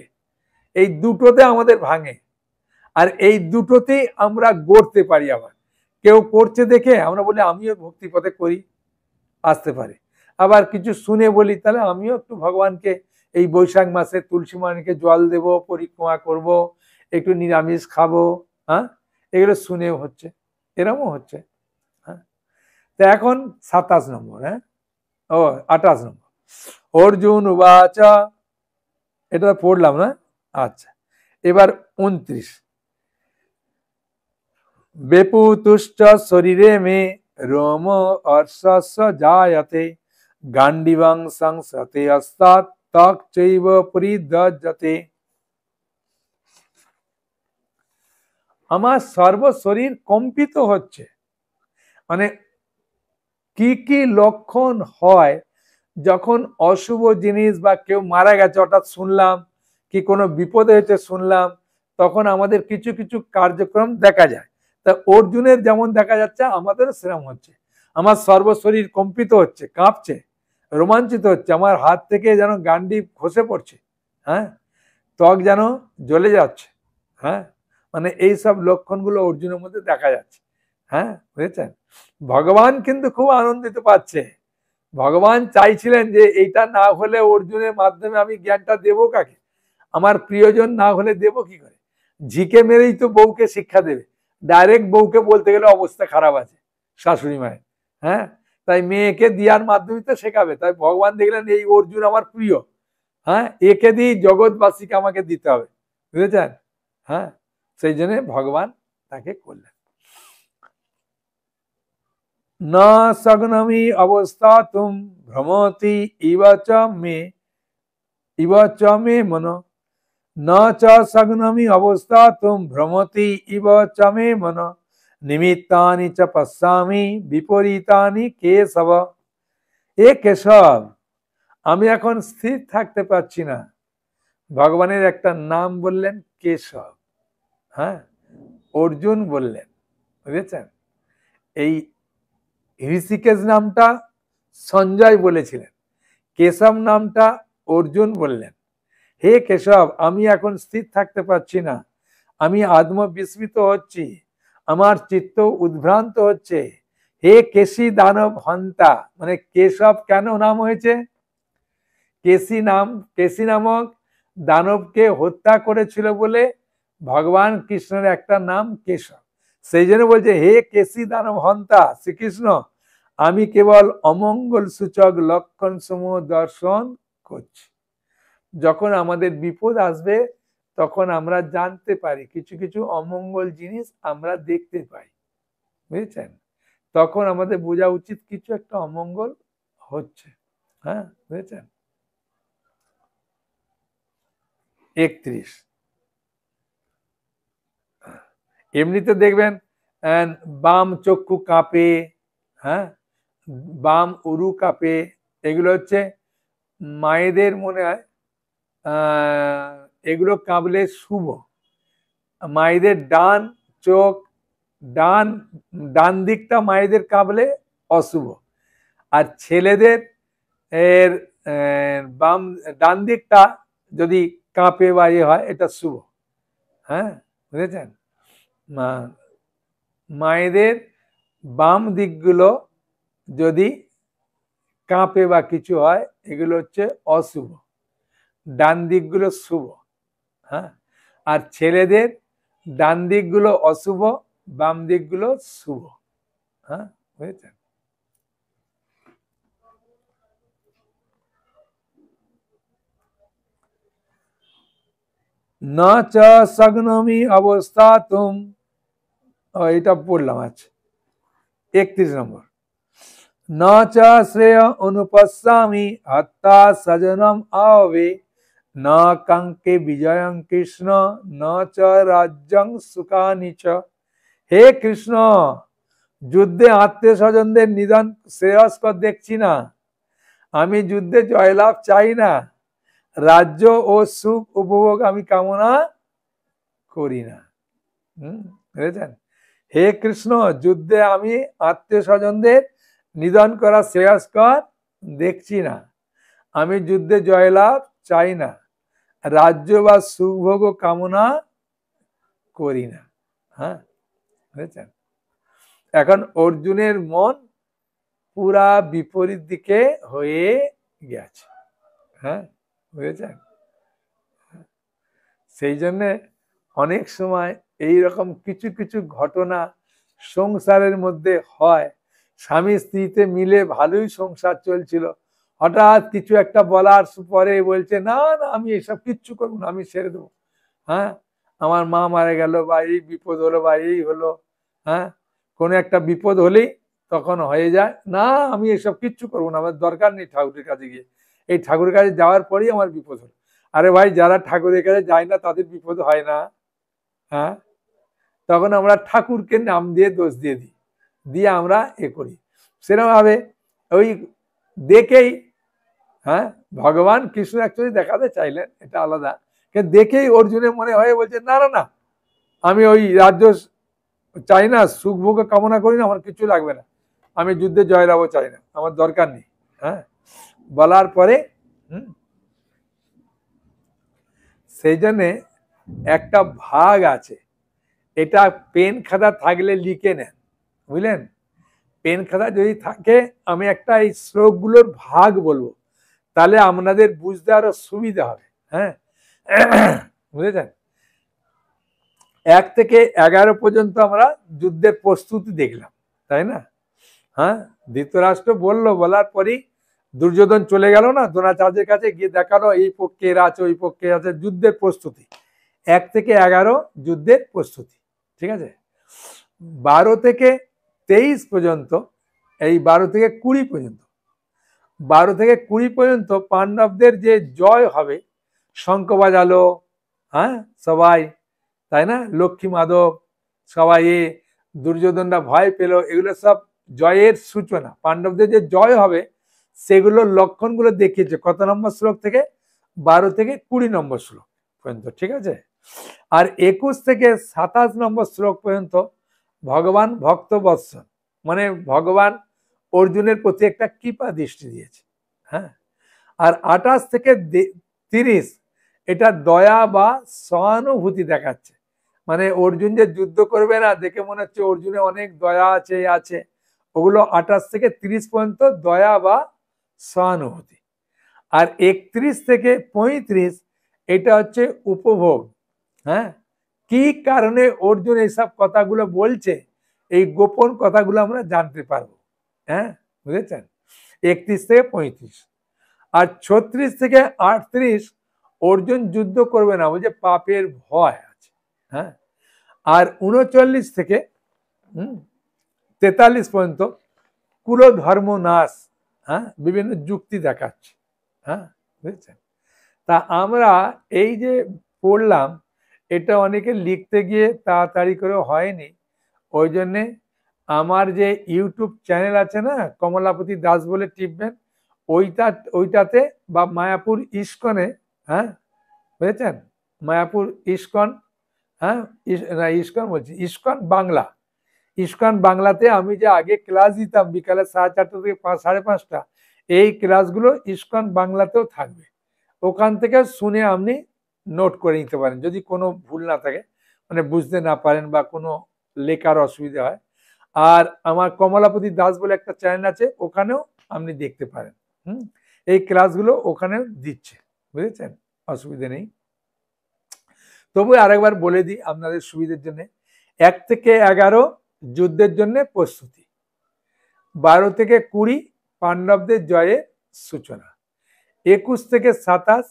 এই দুটোতে আমাদের ভাঙে, আর এই দুটোতেই আমরা গড়তে পারি। আবার কেউ করছে দেখে আমরা বলি আমিও ভক্তি পথে করি, আসতে পারে। আবার কিছু শুনে বলি, তাহলে আমিও একটু ভগবানকে এই বৈশাখ মাসে তুলসী মানিকে জল দেব, পরিক্রমা করব, একটু নিরামিষ খাবো। হ্যাঁ, এগুলো শুনেও হচ্ছে, এরমও হচ্ছে। হ্যাঁ, তো এখন 27 নম্বর, হ্যাঁ ও 28 নম্বর। অর্জুন উবাচা, এটা পড়লাম না? আচ্ছা, এবার 29। বেপুতুষ্ট শরীরে মে রোম অর্শস্য জায়তে গান্ডিবং সংসতে অস্তাৎ ত্বক চৈব পরিদজ্জতে। আমার সর্ব শরীর কম্পিত হচ্ছে। মানে কি কি লক্ষণ হয় যখন অশুভ জিনিস বা কেউ মারা গেছে হঠাৎ শুনলাম, কি কোনো বিপদে হয়েছে শুনলাম, তখন আমাদের কিছু কিছু কার্যক্রম দেখা যায়। তা অর্জুনের যেমন দেখা যাচ্ছে, আমাদেরও সেরকম হচ্ছে। আমার সর্বশরীর কম্পিত হচ্ছে, কাঁপছে, রোমাঞ্চিত হচ্ছে, আমার হাত থেকে যেন গান্ডিব খসে পড়ছে। হ্যাঁ, ত্বক যেন জ্বলে যাচ্ছে। হ্যাঁ, মানে এই সব লক্ষণগুলো অর্জুনের মধ্যে দেখা যাচ্ছে। হ্যাঁ, বুঝেছেন? ভগবান কিন্তু খুব আনন্দিত পাচ্ছে। ভগবান চাইছিলেন যে এইটা না হলে অর্জুনের মাধ্যমে আমি জ্ঞানটা দেবো কাকে? আমার প্রিয়জন না হলে দেবো কি করে? ঝিকে মেরেই তো বউকে শিক্ষা দেবে, ডাইরেক্ট বউকে বলতে গেলে অবস্থা খারাপ আছে শাশুড়ি মায়ের। হ্যাঁ, তাই মেয়েকে দিয়ার মাধ্যমে তো শেখাবে। তাই ভগবান দেখলেন এই অর্জুন আমার প্রিয়, হ্যাঁ, একে দিয়ে জগৎবাসীকে আমাকে দিতে হবে, বুঝেছেন? হ্যাঁ, সেই জন্য ভগবান তাকে করলেন। না সগ্নমি অবস্থাতুম ভ্রমতি ইব চ মে মন, না চ সগ্নমি অবস্থাতুম ভ্রমতি ইব চ মে মন, নিমিত্তানি চ পশ্যামি বিপরীতানি কেশব। এ কেশব, আমি এখন স্থির থাকতে পারছি না। ভগবানের একটা নাম বললেন কেশব। হ্যাঁ, অর্জুন বললেন, বুঝেছেন? এই ঋষিকেশ নামটা সঞ্জয় বলেছিলেন, কেশব নামটা অর্জুন বললেন। হে কেশব, আমি এখন স্থির থাকতে পারছি না, আমি আত্মবিস্মৃত হচ্ছি, আমার চিত্ত উদ্ভ্রান্ত হচ্ছে। হে কেশী দানব হন্তা, মানে কেশব কেন নাম হয়েছে? কেশী নামক দানবকে হত্যা করেছিল বলে ভগবান কৃষ্ণের একটা নাম কেশব। সেই জন্য বলছে হে কেশী দানব হন্তা শ্রীকৃষ্ণ, আমি কেবল অমঙ্গল সূচক লক্ষণ সমূহ দর্শন করছি। যখন আমাদের বিপদ আসবে তখন আমরা জানতে পারি, কিছু কিছু অমঙ্গল জিনিস আমরা দেখতে পাই, বুঝেছেন? তখন আমাদের বোঝা উচিত কিছু একটা অমঙ্গল হচ্ছে। হ্যাঁ, বুঝেছেন? 31। এমনিতে দেখবেন বাম চক্ষু কাঁপে, হ্যাঁ, বাম উরু কাঁপে, এগুলো হচ্ছে মায়েদের মনে হয় এগুলো কাঁপলে শুভ। মায়েদের ডান চোখ, ডান দিকটা মায়েদের কাঁপলে অশুভ। আর ছেলেদের এর বাম ডান দিকটা যদি কাঁপে বা ইয়ে হয় এটা শুভ। হ্যাঁ, বুঝেছেন? মায়েদের বাম দিকগুলো যদি কাঁপে বা কিছু হয় এগুলো হচ্ছে অশুভ, ডান দিকগুলো শুভ। হ্যাঁ, আর ছেলেদের ডান দিকগুলো অশুভ, বাম দিকগুলো শুভ। হ্যাঁ, বুঝেছেন? না চ সগ্নমি অবস্থা তুম, এটা পড়লাম। আচ্ছা, 31 নম্বর। ন চ শ্রেয় অনুপস্যামি হত্যা সজনম আবে, ন কাঙ্কে বিজয়ং কৃষ্ণ, ন চ রাজ্যং সুখানি চ। হে কৃষ্ণ, যুদ্ধে আত্মীয় স্বজনদের নিধন শ্রেয়স্কর দেখছি না, আমি যুদ্ধে জয়লাভ চাই না, রাজ্য ও সুখ উপভোগ আমি কামনা করি না। বুঝেছেন? হে কৃষ্ণ, যুদ্ধে আমি আত্মীয় স্বজনদের নিধন করা শ্রেয়স্কর দেখছি না, আমি যুদ্ধে জয়লাভ চাই না, রাজ্য বা সুখভোগ কামনা করি না। হ্যাঁ, বুঝেছেন? এখন অর্জুনের মন পুরা বিপরীত দিকে হয়ে গেছে। হ্যাঁ, বুঝেছেন? সেই জন্য অনেক সময় এই রকম কিছু কিছু ঘটনা সংসারের মধ্যে হয়। স্বামী স্ত্রীতে মিলে ভালোই সংসার চলছিল, হঠাৎ কিছু একটা বলার পরে বলছে না না আমি এসব কিচ্ছু করবো না, আমি ছেড়ে দেবো। হ্যাঁ, আমার মা মারা গেল বা এই বিপদ হলো বা এই হলো। হ্যাঁ, কোনো একটা বিপদ হলেই তখন হয়ে যায় না আমি এসব কিচ্ছু করবো না, আমার দরকার নেই ঠাকুরের কাছে গিয়ে, এই ঠাকুরের কাছে যাওয়ার পরেই আমার বিপদ হলো। আরে ভাই, যারা ঠাকুরের কাছে যায় না তাদের বিপদ হয় না? হ্যাঁ, তখন আমরা ঠাকুরকে নাম দিয়ে দোষ দিয়ে দিই, দিয়ে আমরা এ করি। সেরকম ভাবে ওই দেখেই, হ্যাঁ, ভগবান কৃষ্ণ অ্যাকচুয়ালি দেখাতে চাইলেন, এটা আলাদা, কিন্তু দেখেই অর্জুনের মনে হয়ে বলছে না না না আমি ওই রাজ্য চাই না, সুখ ভোগ কামনা করি না, আমার কিছু লাগবে না, আমি যুদ্ধে জয়লাভ চাই না, আমার দরকার নেই। হ্যাঁ, বলার পরে সেই জন্যে একটা ভাগ আছে, এটা পেন খাতা থাকলে লিখে নেন, বুঝলেন? পেন খাতা যদি থাকে আমি একটা এই শ্লোকগুলোর ভাগ বলবো, তাহলে আপনাদের বুঝতে আরো সুবিধা হবে। হ্যাঁ, বুঝেছেন? 1 থেকে 11 পর্যন্ত আমরা যুদ্ধের প্রস্তুতি দেখলাম, তাই না? হ্যাঁ, ধৃতরাষ্ট্র বললো, বলার পরই দুর্যোধন চলে গেল না দ্রোণাচার্যের কাছে, গিয়ে দেখানো এই পক্ষে এরা আছে ওই পক্ষে আছে, যুদ্ধের প্রস্তুতি। 1 থেকে 11 যুদ্ধের প্রস্তুতি, ঠিক আছে? 12 থেকে 23 পর্যন্ত, এই 12 থেকে 20 পর্যন্ত, 12 থেকে 20 পর্যন্ত পাণ্ডবদের যে জয় হবে, শঙ্খ বাজালো, হ্যাঁ সবাই, তাই না? লক্ষ্মী মাধব সবাই, দুর্যোধনরা ভয় পেল, এগুলো সব জয়ের সূচনা। পাণ্ডবদের যে জয় হবে সেগুলোর লক্ষণগুলো দেখিয়েছে কত নম্বর শ্লোক থেকে? 12 থেকে 20 নম্বর শ্লোক পর্যন্ত, ঠিক আছে? আর 21 থেকে 27 নম্বর শ্লোক পর্যন্ত ভগবান ভক্ত বৎসল, মানে ভগবান অর্জুনের প্রতি একটা কৃপা দৃষ্টি দিয়েছে। হ্যাঁ, আর 28 থেকে 30 এটা দয়া বা সহানুভূতি দেখাচ্ছে, মানে অর্জুন যে যুদ্ধ করবে না দেখে মনে হচ্ছে অর্জুনে অনেক দয়া আছে আছে, ওগুলো 28 থেকে 30 পর্যন্ত দয়া বা সহানুভূতি। আর 31 থেকে 35 এটা হচ্ছে উপভোগ। হ্যাঁ, কি কারণে অর্জুন এইসব কথাগুলো বলছে, এই গোপন কথাগুলো আমরা জানতে পারবো। হ্যাঁ, বুঝেছেন? 31 থেকে 35। আর 36 থেকে 38 অর্জুন যুদ্ধ করবে না, বলছে পাপের ভয় আছে। হ্যাঁ, আর 39 থেকে 43 পর্যন্ত কুল ধর্ম নাশ, হ্যাঁ, বিভিন্ন যুক্তি দেখাচ্ছে। হ্যাঁ, বুঝেছেন? তা আমরা এই যে পড়লাম, এটা অনেকে লিখতে গিয়ে তাড়াতাড়ি করে হয়নি, ওই জন্যে আমার যে ইউটিউব চ্যানেল আছে না, কমলাপতি দাস বলে টিপবেন, ওইটাতে বা মায়াপুর ইস্কনে, হ্যাঁ বুঝেছেন, মায়াপুর ইস্কন, হ্যাঁ না ইস্কন বলছি, ইস্কন বাংলা, ইস্কন বাংলাতে আমি যে আগে ক্লাস দিতাম বিকালে 4:30 থেকে 5, 5:30, এই ক্লাসগুলো ইসকন বাংলাতেও থাকবে, ওখান থেকে শুনে আপনি নোট করে নিতে পারেন যদি কোনো ভুল না থাকে, মানে বুঝতে না পারেন বা কোনো লেখার অসুবিধা হয়। আর আমার কমলাপতি দাস বলে একটা চ্যানেল আছে, ওখানেও আপনি দেখতে পারেন। এই ক্লাসগুলো ওখানেও দিচ্ছে, বুঝেছেন, অসুবিধা নেই। তবু আরেকবার বলে দিই আপনাদের সুবিধার জন্য। 1 থেকে 11 যুদ্ধের জন্য প্রস্তুতি, 12 থেকে 20 পাণ্ডবদের জয়ের সূচনা, 21 থেকে 27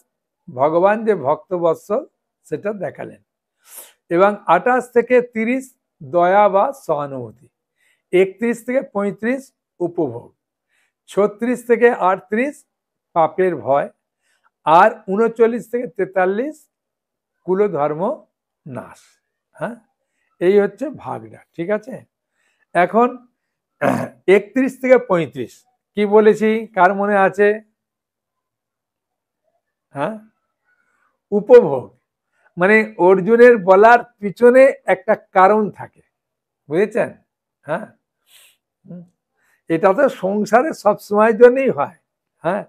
ভগবান যে ভক্তবৎসল সেটা দেখালেন, এবং 28 থেকে 30 দয়া বা সহানুভূতি, 31 থেকে 35 উপভোগ, 36 থেকে 38 পাপের ভয়, আর 39 থেকে 43 কুলধর্ম নাশ। হ্যাঁ, এই হচ্ছে ভাগটা, ঠিক আছে। এখন 31 থেকে 35 কি বলেছি, কার মনে আছে? হ্যাঁ, উপভোগ, মানে অর্জুনের বলার পিছনে একটা কারণ থাকে, বুঝেছেন? হ্যাঁ, এটা তো সংসারে সবসময়ের জন্যই হয়। হ্যাঁ,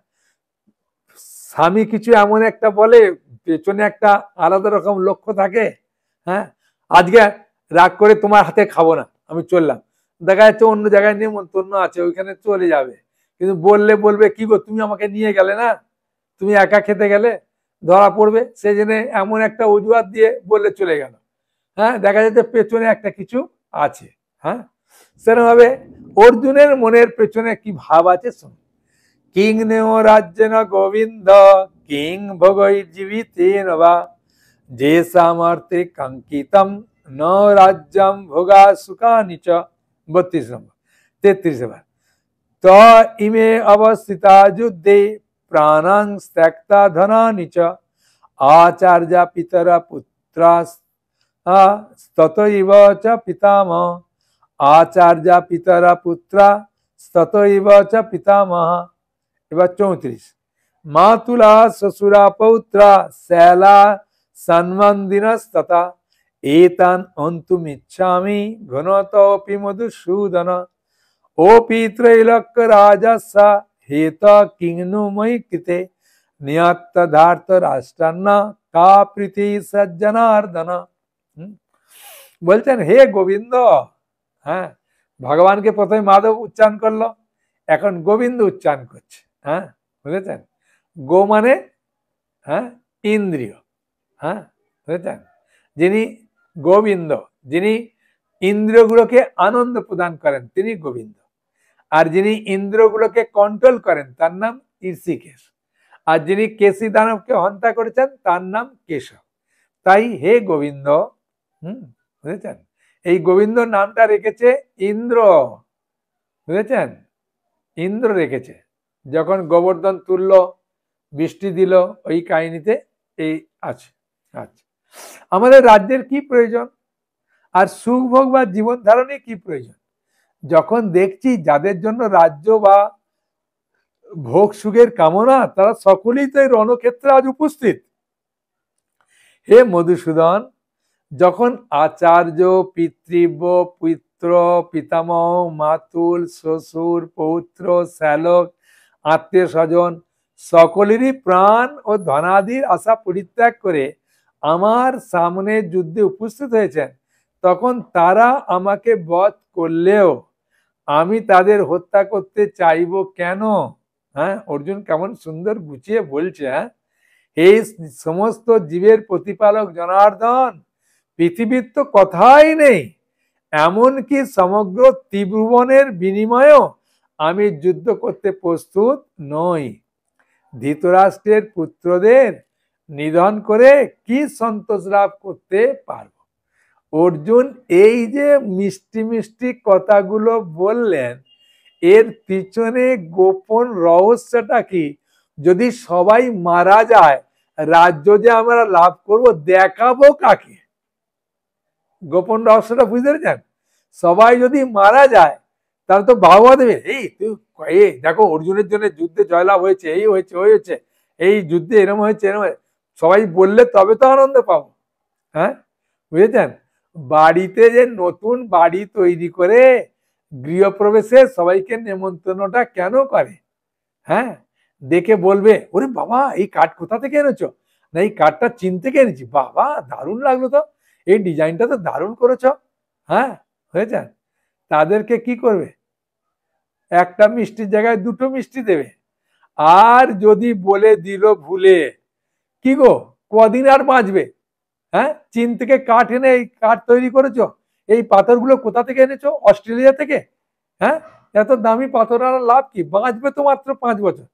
স্বামী কিছু এমন একটা বলে, পেছনে একটা আলাদা রকম লক্ষ্য থাকে। হ্যাঁ, আজকে রাগ করে তোমার হাতে খাবো না, আমি চললাম, দেখা যাচ্ছে অন্য জায়গায় নেমন্তন্ন আছে, ওইখানে চলে যাবে, কিন্তু বললে বলবে কি গো তুমি আমাকে নিয়ে গেলে না, তুমি একা খেতে গেলে, ধরা পড়বে, সেই জন্য এমন একটা অজুহাত দিয়ে বললে চলে গেল। হ্যাঁ, দেখা যাচ্ছে পেছনে একটা কিছু আছে। হ্যাঁ, সেরকম ভাবে অর্জুনের মনের পেছনে কি ভাব আছে শুনুন। কিং নেও রাজ্যেন গোবিন্দ কিং ভোগৈ জীবিতেন বা যে সামর্থ্যে কাঙ্কিতম ন রাজ্যম ভোগা সুখানি চ। 32 নম্বর। 33 বার ত ইমে অবস্থিতা যুদ্ধে প্রাণাং ত্যক্তা ধনানি চ আচার্য পিতরা পুত্রা ততৈব চ পিতামহ আচার্য পিতরা পুত্রা ততৈব চ পিতামহ। এবার 34 মাতুলা শ্বশুরা পৌত্রা শ্যালা সন্মন্দিনস্ততা এতান অন্তুমিচ্ছামি ঘনতোপি মধুসূদন ওপি ত্রৈলোক্য রাজস্য হেত কিংনু ময়ি কৃতে নিয়ত্তধার্ত রাষ্ট্রান্ন কা প্রীতি সজ্জনার্দন। বলছেন হে গোবিন্দ, হ্যাঁ, ভগবানকে প্রথমে মাধব উচ্চারণ করলো, এখন গোবিন্দ উচ্চারণ করছে। হ্যাঁ, বুঝেছেন, গো মানে হ্যাঁ ইন্দ্রিয়। হ্যাঁ, বুঝেছেন, যিনি গোবিন্দ, যিনি ইন্দ্রিয়গুলোকে আনন্দ প্রদান করেন তিনি গোবিন্দ, আর যিনি ইন্দ্রিয়গুলোকে কন্ট্রোল করেন তার নাম ঋষিকেশ, আর যিনি কেশী দানবকে হত্যা করেছেন তার নাম কেশব। তাই হে গোবিন্দ, বুঝেছেন, এই গোবিন্দ নামটা রেখেছে ইন্দ্র, বুঝেছেন, ইন্দ্র রেখেছে। যখন গোবর্ধন তুলল, বৃষ্টি দিল, ওই কাহিনীতে এই আছে। আচ্ছা, আমাদের রাজ্যের কি প্রয়োজন আর সুখ ভোগ বা জীবন ধারণে কি প্রয়োজন? যখন দেখছি যাদের জন্য রাজ্য বা ভোগ সুখের কামনা, তারা সকলেই তো এই রণক্ষেত্রে আজ উপস্থিত। হে মধুসূদন, যখন আচার্য, পিতৃব্য, পুত্র, পিতামহ, মাতুল, শ্বশুর, পৌত্র, শ্যালক, আত্মীয় স্বজন সকলেরই প্রাণ ও ধনাদির আশা পরিত্যাগ করে আমার সামনে যুদ্ধে উপস্থিত হয়েছেন, তখন তারা আমাকে বধ করলেও আমি তাদের হত্যা করতে চাইব কেন? হ্যাঁ, অর্জুন কেমন সুন্দর গুছিয়ে বলছে। হ্যাঁ, এই সমস্ত জীবের প্রতিপালক জনার্দন, পৃথিবীর তো কথাই নেই, এমনকি সমগ্র ত্রিভুবনের বিনিময়েও আমি যুদ্ধ করতে প্রস্তুত নই। ধৃতরাষ্ট্রের পুত্রদের নিধন করে কি সন্তোষ লাভ করতে পারব? অর্জুন এই যে মিষ্টি মিষ্টি কথাগুলো বললেন, এর পিছনে গোপন রহস্যটা কি? যদি সবাই মারা যায়, রাজ্য যে আমরা লাভ করব, দেখাবো কাকে? গোপন রহস্যটা বুঝতে পেরেছেন? সবাই যদি মারা যায় তাহলে তো বাবা দেবে, এই দেখো অর্জুনের জন্য যুদ্ধে জয়লাভ হয়েছে, এই হয়েছে, ওই হয়েছে, এই যুদ্ধে এরম হয়েছে, এরম হয়েছে, সবাই বললে তবে তো আনন্দ পাবো। হ্যাঁ, বুঝেছেন, বাড়িতে যে নতুন বাড়ি তৈরি করে গৃহপ্রবেশে সবাইকে নেমন্তন্নটা কেন করে? হ্যাঁ, দেখে বলবে ওরে বাবা এই কাঠ কোথা থেকে এনেছো, না এই কাঠটা চীন থেকে এনেছি, বাবা দারুণ লাগলো তো, এই ডিজাইনটা তো দারুণ করেছো। হ্যাঁ, হয়েছে। তাদেরকে কি করবে, একটা মিষ্টির জায়গায় দুটো মিষ্টি দেবে। আর যদি বলে দিল ভুলে, কি গো কদিন আর বাঁচবে, হ্যাঁ চীন থেকে কাঠ এনে এই কাঠ তৈরি করেছো, এই পাথরগুলো কোথা থেকে এনেছো, অস্ট্রেলিয়া থেকে, হ্যাঁ এত দামি পাথর আনার লাভ কি, বাঁচবে তো মাত্র 5 বছর।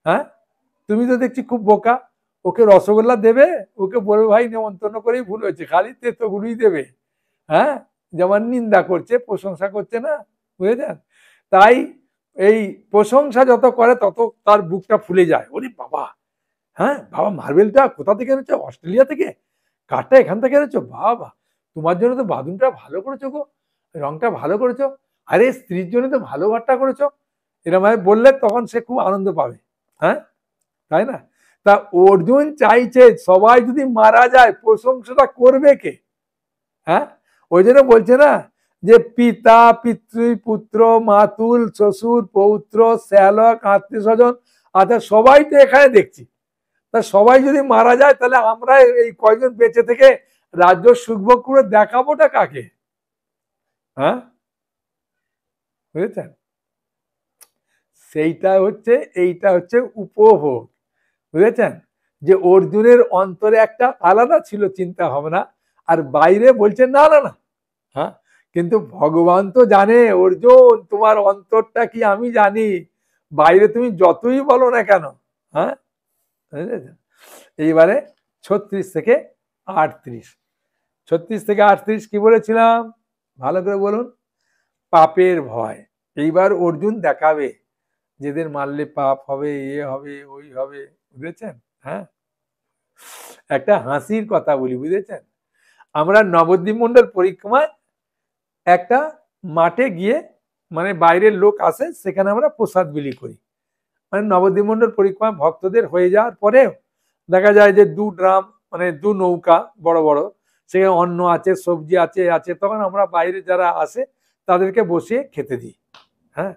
হ্যাঁ, তুমি তো দেখছি খুব বোকা, ওকে রসগোল্লা দেবে, ওকে বলবে ভাই নেমন্তন্ন করেই ভুল হয়েছে, খালি তেতোগুলোই দেবে। হ্যাঁ, যেমন নিন্দা করছে প্রশংসা করছে না, বুঝেছেন। তাই এই প্রশংসা যত করে তত তার বুকটা ফুলে যায়, ওরে বাবা, হ্যাঁ বাবা মার্বেলটা কোথা থেকে এনেছো, অস্ট্রেলিয়া থেকে, কাঠটা এখান থেকে এনেছো, বাবা তোমার জন্য তো বাথরুমটা ভালো করেছো গো, রংটা ভালো করেছো, আরে স্ত্রীর জন্য তো ভালো ঘরটা করেছো, এরকম ভাবে বললে তখন সে খুব আনন্দ পাবে। হ্যাঁ, তাই না। তা অর্জুন চাইছে সবাই যদি মারা যায় প্রশংসাটা করবে কে। হ্যাঁ, ওই জন্য বলছে না যে পিতা পিতৃ পুত্র মাতুল শ্বশুর পৌত্র শ্যালক আত্মীয় স্বজন, আচ্ছা সবাই তো এখানে দেখছি, তা সবাই যদি মারা যায় তাহলে আমরা এই কয়জন বেঁচে থেকে রাজ্য সুখভোগ করে দেখাবোটা কাকে। হ্যাঁ, বুঝেছেন, সেইটা হচ্ছে, এইটা হচ্ছে উপভোগ, বুঝেছেন। যে অর্জুনের অন্তরে একটা আলাদা ছিল চিন্তা ভাবনা, আর বাইরে বলছে না না না। হ্যাঁ, কিন্তু ভগবান তো জানে অর্জুন তোমার অন্তরটা কি আমি জানি, বাইরে তুমি যতই বলো না কেন। হ্যাঁ, বুঝেছেন। এইবারে 36 থেকে 38, 36 থেকে 38 কি বলেছিলাম ভালো করে বলুন, পাপের ভয়। এইবার অর্জুন দেখাবে যেদের মারলে পাপ হবে, এ হবে ওই হবে, বুঝেছেন। হ্যাঁ, একটা হাসির কথা বলি, বুঝেছেন। আমরা নবদ্বীপ মন্ডল পরিক্রমায় একটা মাঠে গিয়ে, মানে বাইরের লোক আসে সেখানে আমরা প্রসাদ বিলি করি, মানে নবদ্বীপ মন্ডল পরিক্রমা ভক্তদের হয়ে যাওয়ার পরে দেখা যায় যে 2 ড্রাম মানে 2 নৌকা বড় বড়, সেখানে অন্ন আছে সবজি আছে আছে, তখন আমরা বাইরে যারা আসে তাদেরকে বসিয়ে খেতে দিই। হ্যাঁ,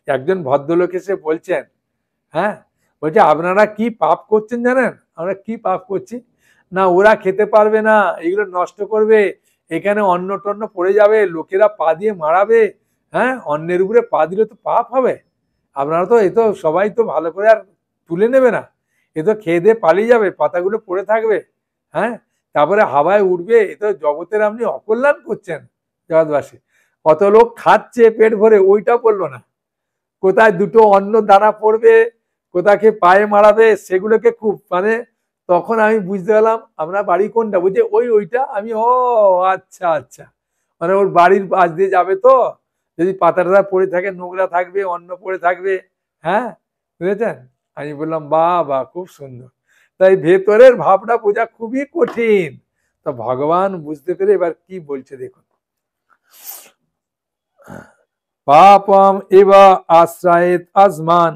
একজন ভদ্রলোক এসে বলছেন, হ্যাঁ বলছে আপনারা কি পাপ করছেন জানেন, আমরা কি পাপ করছি, না ওরা খেতে পারবে না, এগুলো নষ্ট করবে, এখানে অন্ন টন্ন পড়ে যাবে, লোকেরা পা দিয়ে মারাবে, হ্যাঁ অন্যের উপরে পা দিলে তো পাপ হবে, আপনারা তো এ তো সবাই তো ভালো করে আর তুলে নেবে না, এ তো খেয়ে দিয়ে পালিয়ে যাবে, পাতাগুলো পড়ে থাকবে, হ্যাঁ তারপরে হাওয়ায় উঠবে, এ তো জগতের আপনি অকল্যাণ করছেন জগৎবাসী। কত লোক খাচ্ছে পেট ভরে, ওইটা বললো না, কোথায় দুটো অন্ন দানা পড়বে, কোথাকে পায়ে মারাবে, সেগুলোকে খুব মানে, তখন আমি বুঝতে গেলাম আমরা বাড়ি কোনটা, বুঝে ওইটা আমি, ও আচ্ছা আচ্ছা, মানে ওর বাড়ির পাশ দিয়ে যাবে তো, যদি পাতা টাতা পড়ে থাকে নোংরা থাকবে অন্ন পড়ে থাকবে। হ্যাঁ, বুঝেছেন। আমি বললাম বাহ বাহ খুব সুন্দর, তাই ভেতরের ভাবনা বোঝা খুবই কঠিন, তো ভগবান বুঝতে পেরে এবার কি বলছে দেখুন, পাপম এব আশ্রয়েত আজমান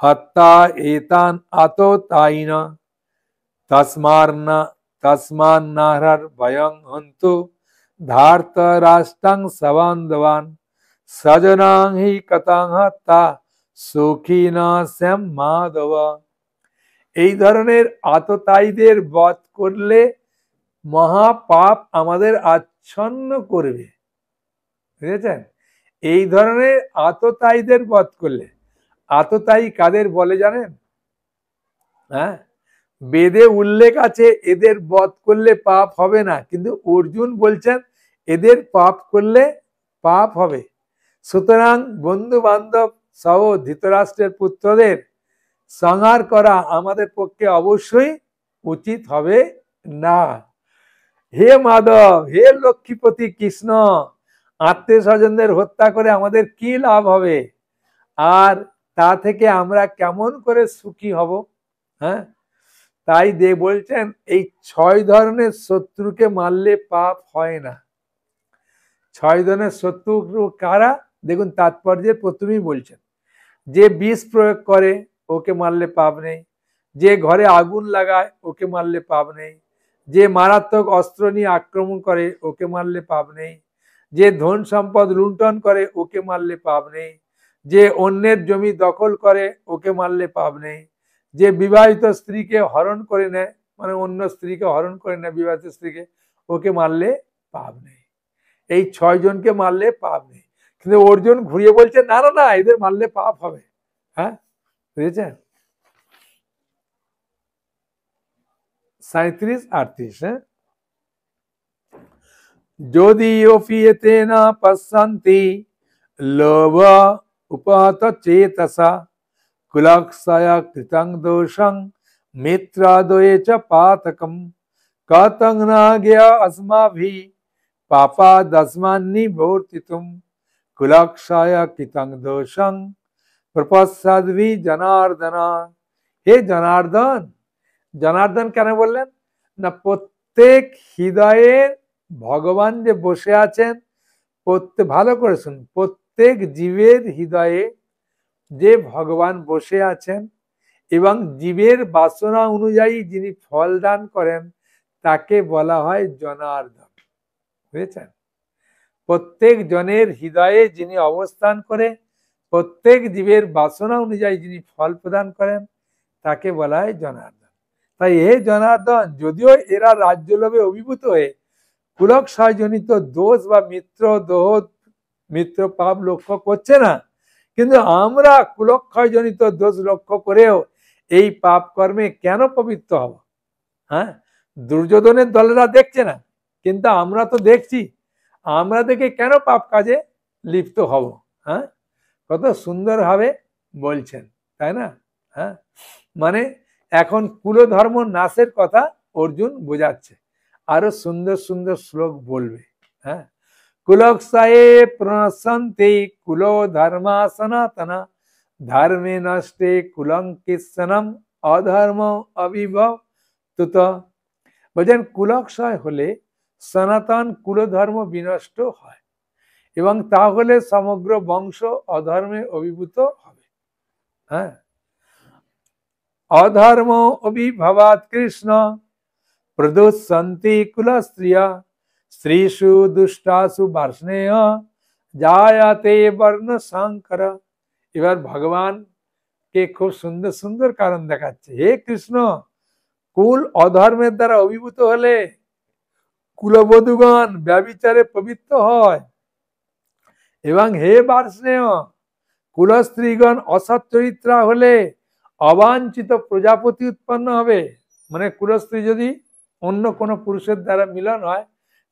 হত্যা এতান আততায়িন তস্মান্না তস্মান্নাহর ভয়ং হন্তু ধার্ত রাষ্ট্রং সবান্ধবান সজনাং হি কতং হত্যা সুখিনা স্যাম মাধব। এই ধরনের আততায়ীদের বধ করলে মহাপাপ আমাদের আচ্ছন্ন করবে, বুঝেছেন। এই ধরনের আততায়ীদের বধ করলে, আততায়ী কাদের বলে জানেন, হ্যাঁ বেদে উল্লেখ আছে এদের বধ করলে পাপ হবে না, কিন্তু অর্জুন বলছেন এদের পাপ করলে পাপ হবে, সুতরাং বন্ধু বান্ধব সহ ধৃতরাষ্ট্রের পুত্রদের সংহার করা আমাদের পক্ষে অবশ্যই উচিত হবে না। হে মাধব, হে লক্ষ্মীপতি কৃষ্ণ, আত্মীয় স্বজনদের হত্যা করে আমাদের কি লাভ হবে, আর তা থেকে আমরা কেমন করে সুখী হব। হ্যাঁ, তাই বলছেন এই 6 ধরনের শত্রুকে মারলে পাপ হয় না। 6 ধরনের শত্রু কারা দেখুন, তাৎপর্যে প্রথমেই বলছেন, যে বিষ প্রয়োগ করে ওকে মারলে পাপ নেই, যে ঘরে আগুন লাগায় ওকে মারলে পাপ নেই, যে মারাত্মক অস্ত্র নিয়ে আক্রমণ করে ওকে মারলে পাপ নেই, যে ধন সম্পদ লুণ্ঠন করে ওকে মারলে পাপ নেই, যে অন্যের জমি দখল করে ওকে মারলে পাপ নেই, যে বিবাহিত স্ত্রীকে হরণ করে নেয় মানে অন্য স্ত্রীকে হরণ করে নেয় বিবাহিত স্ত্রীকে, ওকে মারলে পাপ নেই। এই 6 জনকে মারলে পাপ নেই। কিন্তু অর্জুন ঘুরিয়ে বলছে না না না, এদের মারলে পাপ হবে। হ্যাঁ, বুঝেছেন? 37-38। হ্যাঁ, যদি অফিয়েতে না পশ্যন্তি লোভ উপাত চেতসা কুলক্ষয় কৃতং দোষং মিত্রাদয়ে চ পাতকম কতং না জ্ঞা अस्माभिः पापादस्मान्निवर्तितुं कुलक्षय কৃতং দোষং প্রপশ্যাদ্ভি জনার্দন। হে জনার্দন, জনার্দন কেন বললেন না? প্রত্যেক হৃদয়ে ভগবান যে বসে আছেন, ভালো করে শুনুন, প্রত্যেক জীবের হৃদয়ে যে ভগবান বসে আছেন এবং জীবের বাসনা অনুযায়ী যিনি ফল দান করেন তাকে বলা হয় জনার্দন। বুঝেছেন? প্রত্যেক জনের হৃদয়ে যিনি অবস্থান করে প্রত্যেক জীবের বাসনা অনুযায়ী যিনি ফল প্রদান করেন তাকে বলা হয় জনার্দন। তাই হে জনার্দন, যদিও এরা রাজ্য লোভে অভিভূত হয়ে কুলক্ষয়জনিত দোষ বা মিত্র পাপ লক্ষ্য করছে না, কিন্তু আমরা কুলক্ষয়জনিত দোষ লক্ষ্য করেও এই পাপ কর্মে কেন পবিত্র হব? হ্যাঁ, দুর্যোধনের দলেরা দেখছে না, কিন্তু আমরা তো দেখছি। আমরা দেখে কেন পাপ কাজে লিপ্ত হব? হ্যাঁ, কত সুন্দরভাবে বলছেন, তাই না? হ্যাঁ, মানে এখন কুলধর্ম নাশের কথা অর্জুন বোঝাচ্ছে, আরো সুন্দর সুন্দর শ্লোক বলবে। হ্যাঁ, কুলক্ষয়ে প্রণশন্তি কুলো ধর্মা সনাতনা ধর্মে নষ্টে কুলঙ্কিসনম অধর্ম অবিভব তুত। বলছেন কুলক্ষয় হলে সনাতন কুলধর্ম বিনষ্ট হয় এবং তাহলে সমগ্র বংশ অধর্মে অভিভূত হবে। হ্যাঁ, অধর্ম অভিভবাৎ কৃষ্ণ প্রদুষন্তি কুলস্ত্রিয়া স্ত্রীষু দুষ্টাসু বার্ষ্ণেয় জায়াতে বর্ণ সংকর। এবার ভগবান কে খুব সুন্দর সুন্দর কারণ দেখাচ্ছে। হে কৃষ্ণ, কুল অধর্মের দ্বারা অভিভূত হলে কুলবধূগণ ব্যভিচারে পবিত্র হয় এবং হে বার্ষ্ণেয়, কুলস্ত্রীগণ অসৎ চরিত্রা হলে অবাঞ্ছিত প্রজাপতি উৎপন্ন হবে। মানে কুলস্ত্রী যদি অন্য কোনো পুরুষের দ্বারা মিলন হয়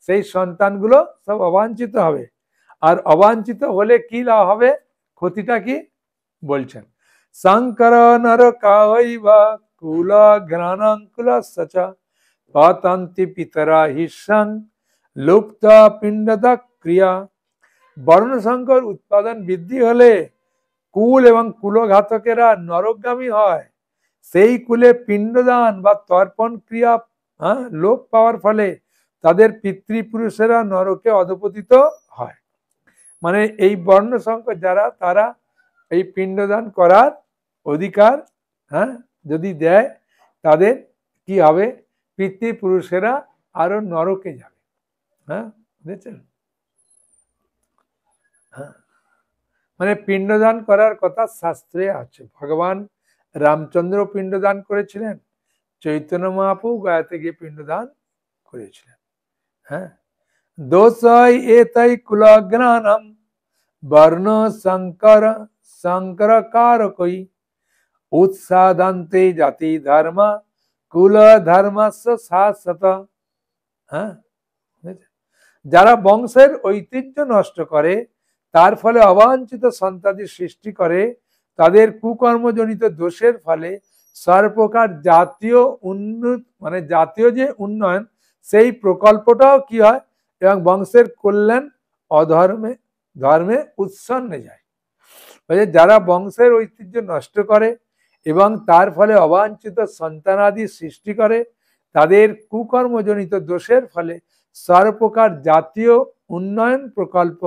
সেই সন্তানগুলো সব অবাঞ্ছিত হবে। আর অবাঞ্ছিত হলে কি লাভ হবে, ক্ষতিটা কি বলছেন? শঙ্কর নরকায়ৈবা কুল ঘ্রাণং কুলস্য পতন্তি পিতরা হিস্যং লুপ্ত পিণ্ডদ ক্রিয়া। বর্ণসংকর উৎপাদন বৃদ্ধি হলে কুল এবং কুলঘাতকেরা নরকগামী হয়। সেই কুলে পিণ্ডদান বা তর্পণ ক্রিয়া লোপ পাওয়ার ফলে তাদের পিতৃপুরুষেরা নরকে অধপতিত হয়। মানে এই বর্ণসংকর যারা, তারা এই পিণ্ডদান করার অধিকার যদি দেয় তাদের কি হবে, পিতৃপুরুষেরা আরো নরকে যাবে। হ্যাঁ, বুঝেছেন? হ্যাঁ, মানে পিণ্ডদান করার কথা শাস্ত্রে আছে। ভগবান রামচন্দ্র পিণ্ডদান করেছিলেন, চৈতন্য মহাপ্রভু গয়াতে গিয়ে পিণ্ডদান করেছিলেন। হ্যাঁ, দোষাই এতাই কুলগ্নানম বর্ণ শঙ্কর শঙ্কর কারকই উৎসাদান্তে জাতি ধর্ম কুল ধর্মস্য শাশ্বত। হ্যাঁ, যারা বংশের ঐতিহ্য নষ্ট করে তার ফলে অবাঞ্ছিত সন্তানের সৃষ্টি করে, তাদের কুকর্মজনিত দোষের ফলে সর্বপ্রকার জাতীয় মানে জাতীয় যে উন্নয়ন সেই প্রকল্পটাও কি হয় এবং বংশের কল্যাণ অধর্মে ধর্মে উৎসন্নে যায়। যারা বংশের ঐতিহ্য নষ্ট করে এবং তার ফলে অবাঞ্ছিত সন্তানাদি সৃষ্টি করে, তাদের কুকর্মজনিত দোষের ফলে সর্বপ্রকার জাতীয় উন্নয়ন প্রকল্প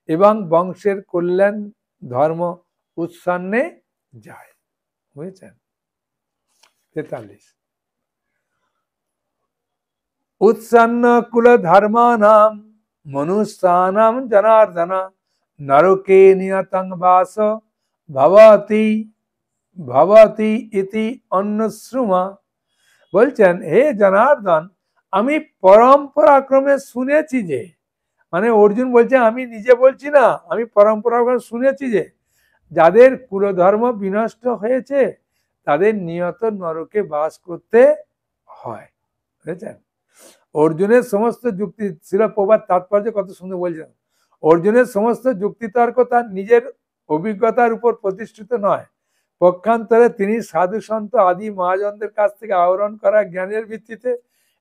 এবং বংশের কল্যাণ ধর্ম উৎসন্নে যায়। বুঝেছেন? 43 উৎসন্ন কুল ধর্মানাম মনুষ্যানাম জনার্দন নরকে নিয়তং বাস ভবতি ভবতি ইতি অন্যশ্রুমা। বলছেন হে জনার্দন, আমি পরম্পরাক্রমে শুনেছি যে, মানে অর্জুন বলছে আমি নিজে বলছি না, আমি পরম্পরাক্রমে শুনেছি যে যাদের কুলধর্ম বিনষ্ট হয়েছে তাদের নিয়ত নরকে বাস করতে হয়। বুঝেছেন? অর্জুনের সমস্ত যুক্তি, শিল প্রভাত তাৎপর্য কত সুন্দর বলছেন। অর্জুনের সমস্ত যুক্তিতর্ক তার নিজের অভিজ্ঞতার উপর প্রতিষ্ঠিত নয়, পক্ষান্তরে তিনি সাধু সন্ত আদি মহাজনদের কাছ থেকে আহরণ করা জ্ঞানের ভিত্তিতে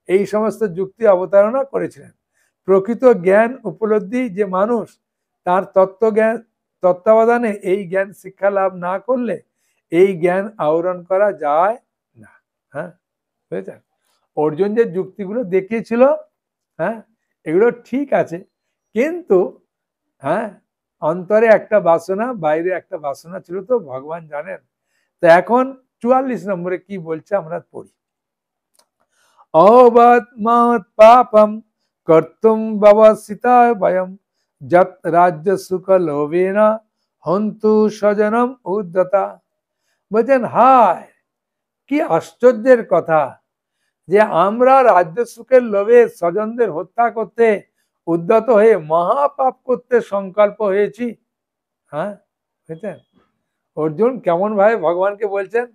এই সমস্ত যুক্তি অবতারণা করেছিলেন। প্রকৃত জ্ঞান উপলব্ধি যে মানুষ তার তত্ত্বাবধানে এই জ্ঞান শিক্ষা লাভ না করলে এই জ্ঞান আহরণ করা যায় না। হ্যাঁ, বুঝেছেন? অর্জুন যে যুক্তিগুলো দেখিয়েছিল, হ্যাঁ, এগুলো ঠিক আছে, কিন্তু হ্যাঁ, অন্তরে একটা বাসনা, বাইরে একটা বাসনা ছিল, তো ভগবান জানেন। তো এখন 44 নম্বরে কি বলছে আমরা পড়ি। অবৎ মহৎ পাপম কর্তুম ব্যবসিতা বয়ম যত রাজ্য সুখ লোভেনা হন্তু স্বজনম উদ্ধতা। বলছেন হায়, কি আশ্চর্যের কথা যে আমরা রাজ্য সুখের লোভে স্বজনদের হত্যা করতে উদ্যত হয়ে মহাপাপ করতে সংকল্প হয়েছি। হ্যাঁ, বুঝছেন? অর্জুন কেমন ভাবে ভগবানকে বলছেন,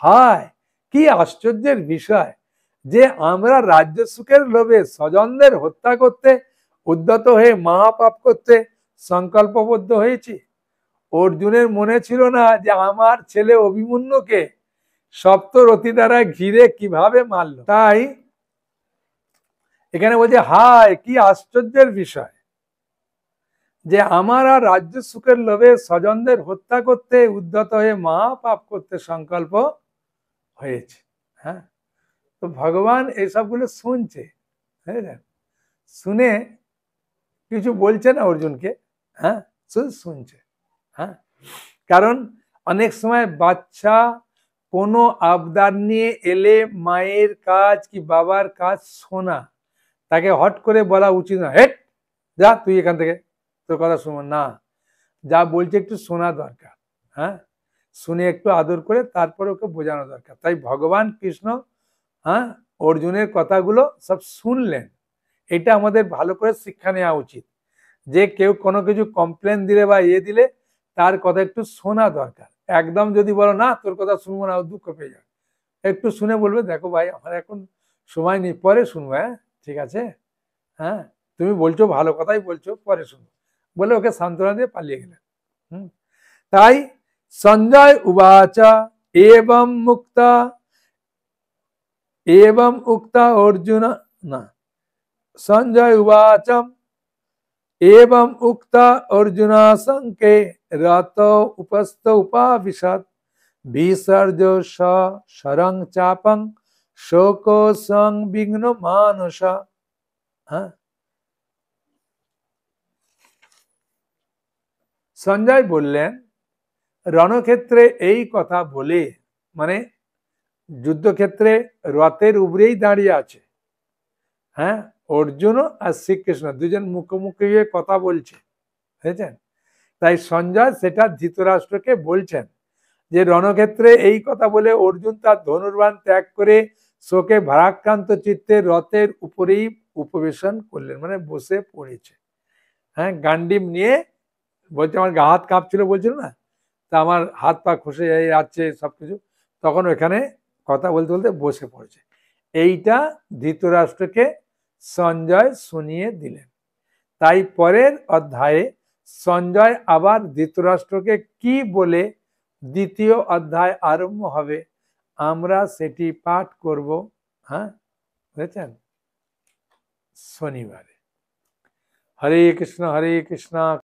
হায় কি আশ্চর্যের বিষয় যে আমরা রাজ্য সুখের লোভে স্বজনদের হত্যা করতে উদ্যত হয়ে মহাপাপ করতে সংকল্পবদ্ধ হয়েছি। অর্জুনের মনে ছিল না যে আমার ছেলে অভিমন্যুকে সপ্তরথী দ্বারা ঘিরে কিভাবে মারল। তাই এখানে বলছে হায় কি আশ্চর্যের বিষয় যে আমার আর রাজ্য সুখের লোভে স্বজনদের হত্যা করতে উদ্যত হয়ে মহাপাপ করতে সংকল্প হয়েছে। হ্যাঁ, তো ভগবান এইসবগুলো শুনছে, বুঝলেন? শুনে কিছু বলছে না অর্জুনকে, হ্যাঁ, শুধু শুনছে। হ্যাঁ, কারণ অনেক সময় বাচ্চা কোনো আবদার নিয়ে এলে মায়ের কাজ কি বাবার কাজ শোনা, তাকে হট করে বলা উচিত না, হেট যা তুই এখান থেকে, তোর কথা শুনবো না। যা বলছে একটু শোনা দরকার। হ্যাঁ, শুনে একটু আদর করে তারপরে ওকে বোঝানো দরকার। তাই ভগবান কৃষ্ণ, হ্যাঁ, অর্জুনের কথাগুলো সব শুনলেন। এটা আমাদের ভালো করে শিক্ষা নেওয়া উচিত যে কেউ কোনো কিছু কমপ্লেন দিলে বা দিলে তার কথা একটু শোনা দরকার। একদম যদি বলো না তোর কথা শুনবো না, ও দুঃখ পেয়ে যাবে। একটু শুনে বলবে দেখো ভাই আমার এখন সময় নেই, পরে শুনবো। হ্যাঁ, ঠিক আছে, হ্যাঁ, তুমি বলছো ভালো কথাই বলছো, পরে শুনবো, বলে ওকে সান্ত্বনা দিয়ে পালিয়ে গেলেন। তাই সঞ্জয় উবাচা एवं उक्ता अर्जुन ना संजय उवाचम एवं उक्ता अर्जुन संके रत उपस्थ उपाविशत विसर्ज शरं चापं शोको संविघ्न मानस। সঞ্জয় বললেন রণক্ষেত্রে এই কথা বলে, মানে যুদ্ধক্ষেত্রে রথের উপরেই দাঁড়িয়ে আছে, হ্যাঁ, অর্জুন আর শ্রীকৃষ্ণ দুজন মুখোমুখি হয়ে কথা বলছে, বুঝেছেন? তাই সঞ্জয় সেটা ধৃতরাষ্ট্রকে বলছেন যে রণক্ষেত্রে এই কথা বলে অর্জুন তার ধনুর্বাণ ত্যাগ করে শোকে ভারাক্রান্ত চিত্তে রথের উপরেই উপবেশন করলেন, মানে বসে পড়েছে। হ্যাঁ, গান্ডিব নিয়ে বলছে আমার গা হাত কাঁপছিল, বলছিল না, তা আমার হাত পা খসে যাচ্ছে সবকিছু, তখন ওখানে কথা বলতে বলতে বসে পড়েছে। এইটা ধৃতরাষ্ট্রকে সঞ্জয় শুনিয়ে দিলেন। তাই পরের অধ্যায়ে সঞ্জয় আবার ধৃতরাষ্ট্রকে কি বলে দ্বিতীয় অধ্যায় আরম্ভ হবে, আমরা সেটি পাঠ করব। হ্যাঁ, বুঝেছেন, শনিবারে। হরে কৃষ্ণ